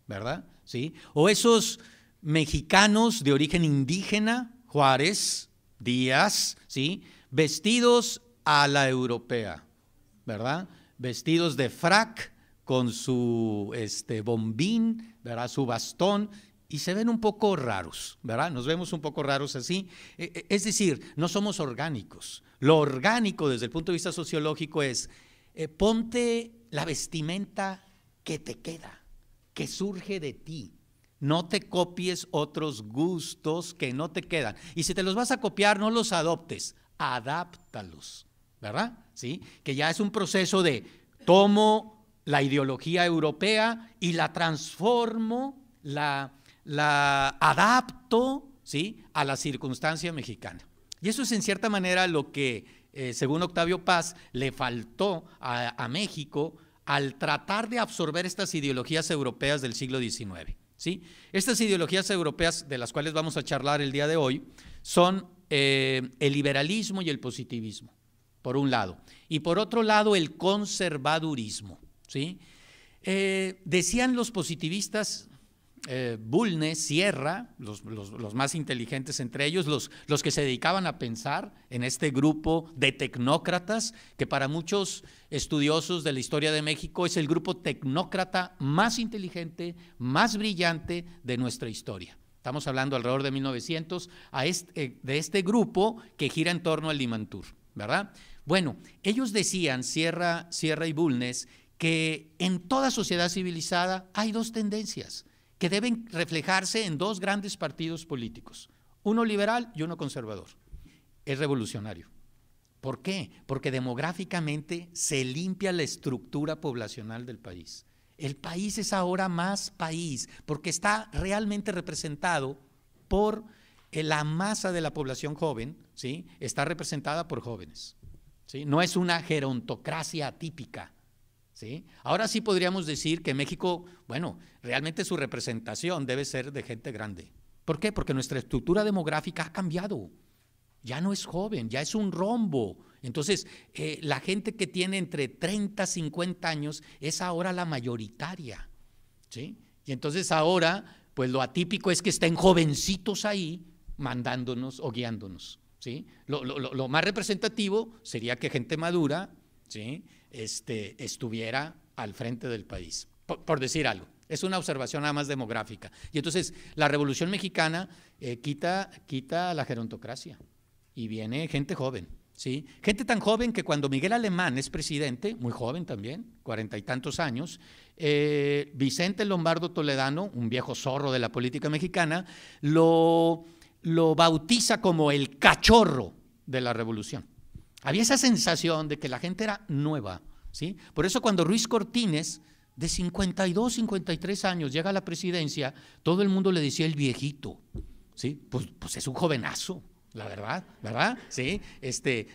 ¿verdad? ¿Sí? O esos mexicanos de origen indígena, Juárez, Díaz, ¿sí? Vestidos a la europea, ¿verdad? Vestidos de frac con su bombín, ¿verdad? Su bastón, y se ven un poco raros, ¿verdad? Nos vemos un poco raros así. Es decir, no somos orgánicos. Lo orgánico desde el punto de vista sociológico es ponte la vestimenta que te queda, que surge de ti. No te copies otros gustos que no te quedan. Y si te los vas a copiar, no los adoptes, adáptalos, ¿verdad? ¿Sí? Que ya es un proceso de tomo la ideología europea y la transformo, la adapto, ¿sí? A la circunstancia mexicana. Y eso es en cierta manera lo que, según Octavio Paz, le faltó a México al tratar de absorber estas ideologías europeas del siglo XIX. ¿Sí? Estas ideologías europeas de las cuales vamos a charlar el día de hoy son el liberalismo y el positivismo, por un lado, y por otro lado el conservadurismo, ¿sí? Decían los positivistas, Bulnes, Sierra, los más inteligentes entre ellos, los que se dedicaban a pensar en este grupo de tecnócratas, que para muchos estudiosos de la historia de México es el grupo tecnócrata más inteligente, más brillante de nuestra historia. Estamos hablando alrededor de 1900 de este grupo que gira en torno al Limantur, ¿verdad? Bueno, ellos decían, Sierra y Bulnes, que en toda sociedad civilizada hay dos tendencias que deben reflejarse en dos grandes partidos políticos, uno liberal y uno conservador. Es revolucionario. ¿Por qué? Porque demográficamente se limpia la estructura poblacional del país. El país es ahora más país, porque está realmente representado por la masa de la población joven, ¿sí? Está representada por jóvenes, ¿sí? No es una gerontocracia atípica, ¿sí? Ahora sí podríamos decir que México, bueno, realmente su representación debe ser de gente grande. ¿Por qué? Porque nuestra estructura demográfica ha cambiado. Ya no es joven, ya es un rombo. Entonces, la gente que tiene entre 30 y 50 años es ahora la mayoritaria, ¿sí? Y entonces ahora, pues lo atípico es que estén jovencitos ahí mandándonos o guiándonos, ¿sí? Lo más representativo sería que gente madura, ¿sí? Estuviera al frente del país, por decir algo. Es una observación nada más demográfica. Y entonces la Revolución Mexicana quita la gerontocracia y viene gente joven, ¿sí? Gente tan joven que cuando Miguel Alemán es presidente, muy joven también, 40 y tantos años, Vicente Lombardo Toledano, un viejo zorro de la política mexicana, lo bautiza como el cachorro de la revolución. Había esa sensación de que la gente era nueva, ¿sí? Por eso cuando Ruiz Cortines, de 52, 53 años, llega a la presidencia, todo el mundo le decía el viejito, ¿sí? Pues es un jovenazo, la verdad, ¿verdad? ¿Sí?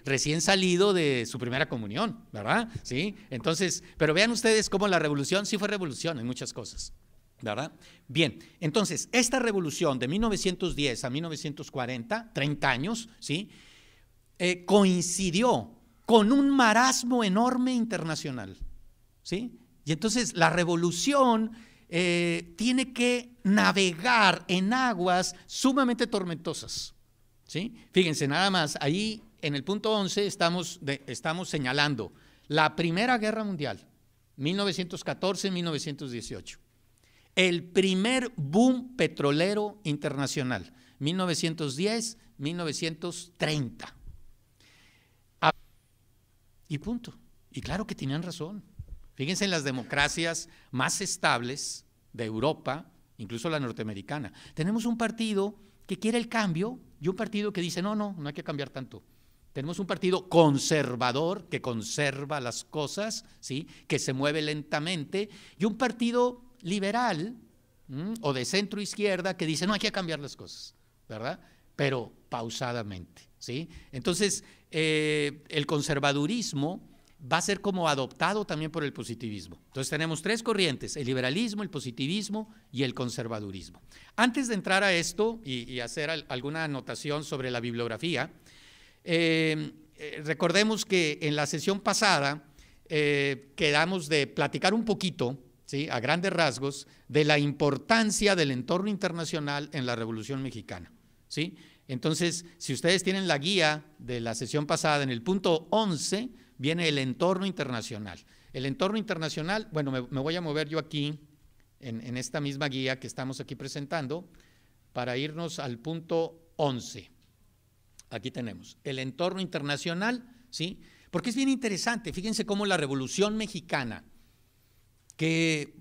Recién salido de su primera comunión, ¿verdad? ¿Sí? Entonces, pero vean ustedes cómo la revolución sí fue revolución en muchas cosas, ¿verdad? Bien, entonces, esta revolución de 1910 a 1940, 30 años, ¿sí? Coincidió con un marasmo enorme internacional, ¿sí? Y entonces la revolución tiene que navegar en aguas sumamente tormentosas, ¿sí? Fíjense nada más, ahí en el punto 11 estamos señalando La Primera Guerra Mundial, 1914-1918. El primer boom petrolero internacional, 1910-1930. Y punto. Y claro que tenían razón. Fíjense en las democracias más estables de Europa, incluso la norteamericana. Tenemos un partido que quiere el cambio y un partido que dice, no hay que cambiar tanto. Tenemos un partido conservador que conserva las cosas, ¿sí? Que se mueve lentamente, y un partido liberal o de centro izquierda que dice, no, hay que cambiar las cosas, ¿verdad? Pero pausadamente, ¿sí? Entonces, el conservadurismo va a ser como adoptado también por el positivismo. Entonces tenemos tres corrientes: el liberalismo, el positivismo y el conservadurismo. Antes de entrar a esto y hacer alguna anotación sobre la bibliografía, recordemos que en la sesión pasada quedamos de platicar un poquito, ¿sí?, a grandes rasgos, de la importancia del entorno internacional en la Revolución Mexicana, ¿sí? Entonces, si ustedes tienen la guía de la sesión pasada, en el punto 11 viene el entorno internacional. El entorno internacional, bueno, me voy a mover yo aquí en esta misma guía que estamos aquí presentando para irnos al punto 11. Aquí tenemos el entorno internacional, ¿sí? Porque es bien interesante. Fíjense cómo la Revolución Mexicana, que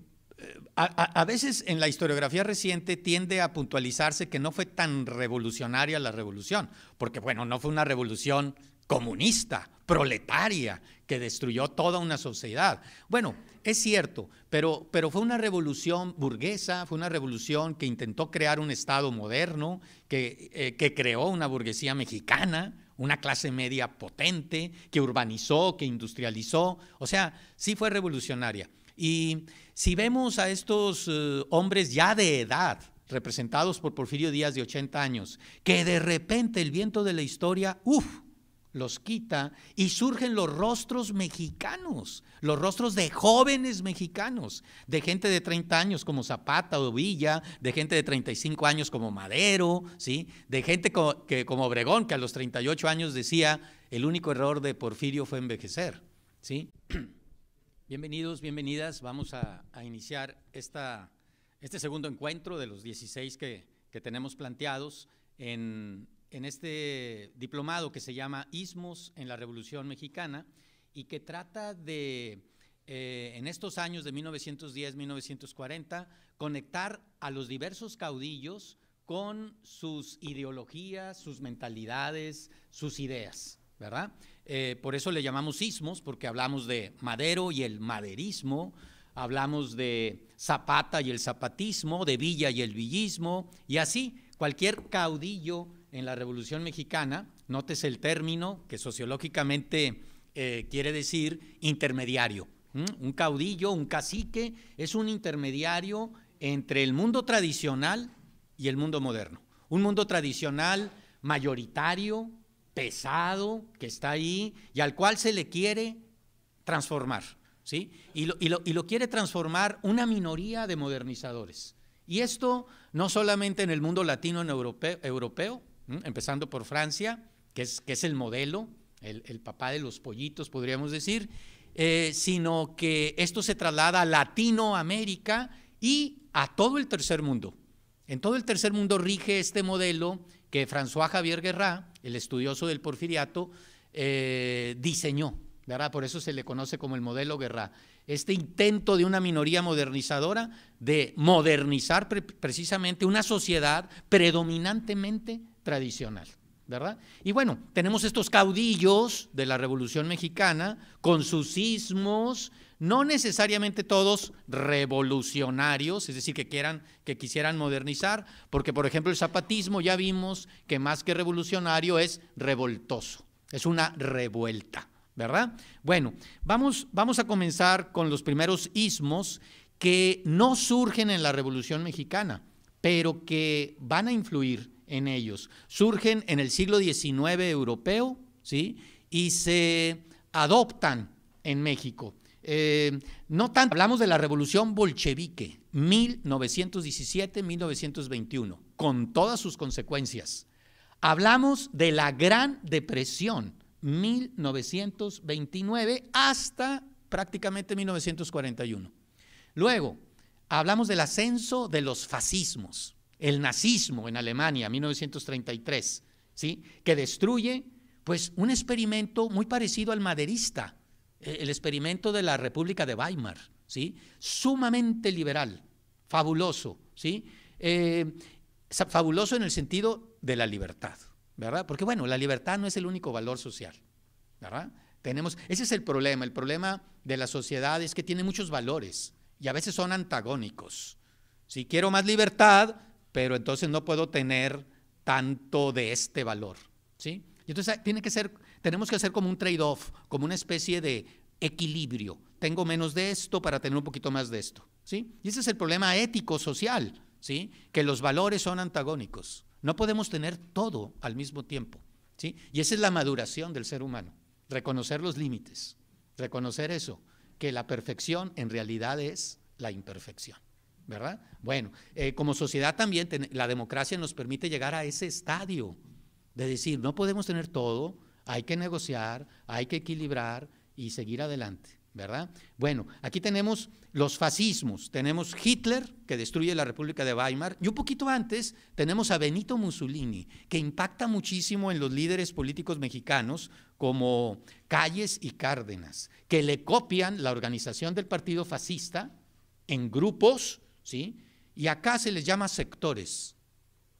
a veces en la historiografía reciente tiende a puntualizarse que no fue tan revolucionaria la revolución, porque bueno, no fue una revolución comunista, proletaria, que destruyó toda una sociedad. Bueno, es cierto, pero fue una revolución burguesa, fue una revolución que intentó crear un Estado moderno, que creó una burguesía mexicana, una clase media potente, que urbanizó, que industrializó. O sea, sí fue revolucionaria. Y si vemos a estos hombres ya de edad, representados por Porfirio Díaz de 80 años, que de repente el viento de la historia, los quita y surgen los rostros mexicanos, los rostros de jóvenes mexicanos, de gente de 30 años como Zapata o Villa, de gente de 35 años como Madero, ¿sí?, de gente como Obregón, que a los 38 años decía, el único error de Porfirio fue envejecer, ¿sí? Bienvenidos, bienvenidas. Vamos a iniciar este segundo encuentro de los 16 que tenemos planteados en este diplomado que se llama Istmos en la Revolución Mexicana y que trata de, en estos años de 1910-1940, conectar a los diversos caudillos con sus ideologías, sus mentalidades, sus ideas, ¿verdad? Por eso le llamamos istmos, porque hablamos de Madero y el maderismo, hablamos de Zapata y el zapatismo, de Villa y el villismo, y así cualquier caudillo en la Revolución Mexicana, nótese el término que sociológicamente quiere decir intermediario. Un caudillo, un cacique, es un intermediario entre el mundo tradicional y el mundo moderno. Un mundo tradicional mayoritario, pesado, que está ahí y al cual se le quiere transformar, ¿sí? Y lo quiere transformar una minoría de modernizadores. Y esto no solamente en el mundo latino europeo, empezando por Francia, que es el modelo, el papá de los pollitos, podríamos decir, sino que esto se traslada a Latinoamérica y a todo el tercer mundo. En todo el tercer mundo rige este modelo que François Javier Guerra, el estudioso del porfiriato, diseñó, ¿verdad? Por eso se le conoce como el modelo Guerra. Este intento de una minoría modernizadora de modernizar precisamente una sociedad predominantemente tradicional, ¿verdad? Y bueno, tenemos estos caudillos de la Revolución Mexicana con sus ismos, no necesariamente todos revolucionarios, es decir, que quisieran modernizar, porque por ejemplo el zapatismo ya vimos que más que revolucionario es revoltoso, es una revuelta, ¿verdad? Bueno, vamos a comenzar con los primeros ismos que no surgen en la Revolución Mexicana, pero que van a influir en ellos. Surgen en el siglo XIX europeo, ¿sí? Y se adoptan en México. No tanto, hablamos de la Revolución Bolchevique, 1917-1921, con todas sus consecuencias. Hablamos de la Gran Depresión, 1929 hasta prácticamente 1941. Luego, hablamos del ascenso de los fascismos, el nazismo en Alemania, 1933, ¿sí? Que destruye pues un experimento muy parecido al maderista, el experimento de la República de Weimar, ¿sí? Sumamente liberal, fabuloso, ¿sí? Fabuloso en el sentido de la libertad, ¿verdad? Porque bueno, la libertad no es el único valor social, ¿verdad? Ese es el problema de la sociedad es que tiene muchos valores y a veces son antagónicos. Si quiero más libertad, pero entonces no puedo tener tanto de este valor, ¿sí? Y entonces tenemos que hacer como un trade-off, como una especie de equilibrio. Tengo menos de esto para tener un poquito más de esto, ¿sí? Y ese es el problema ético-social, ¿sí? Que los valores son antagónicos. No podemos tener todo al mismo tiempo, ¿sí? Y esa es la maduración del ser humano, reconocer los límites, reconocer eso, que la perfección en realidad es la imperfección, ¿verdad? Bueno, como sociedad también la democracia nos permite llegar a ese estadio de decir, no podemos tener todo, hay que negociar, hay que equilibrar y seguir adelante, ¿verdad? Bueno, aquí tenemos los fascismos, tenemos Hitler, que destruye la República de Weimar, y un poquito antes tenemos a Benito Mussolini, que impacta muchísimo en los líderes políticos mexicanos como Calles y Cárdenas, que le copian la organización del partido fascista en grupos, ¿sí? Y acá se les llama sectores.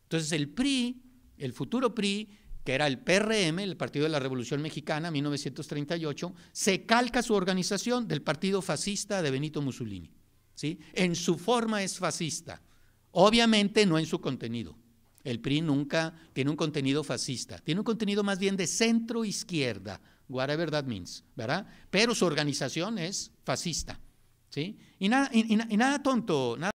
Entonces el PRI, el futuro PRI, que era el PRM, el Partido de la Revolución Mexicana, 1938, se calca su organización del partido fascista de Benito Mussolini, ¿sí? En su forma es fascista, obviamente no en su contenido. El PRI nunca tiene un contenido fascista, tiene un contenido más bien de centro-izquierda, whatever that means, ¿verdad? Pero su organización es fascista, ¿sí? Y nada tonto, nada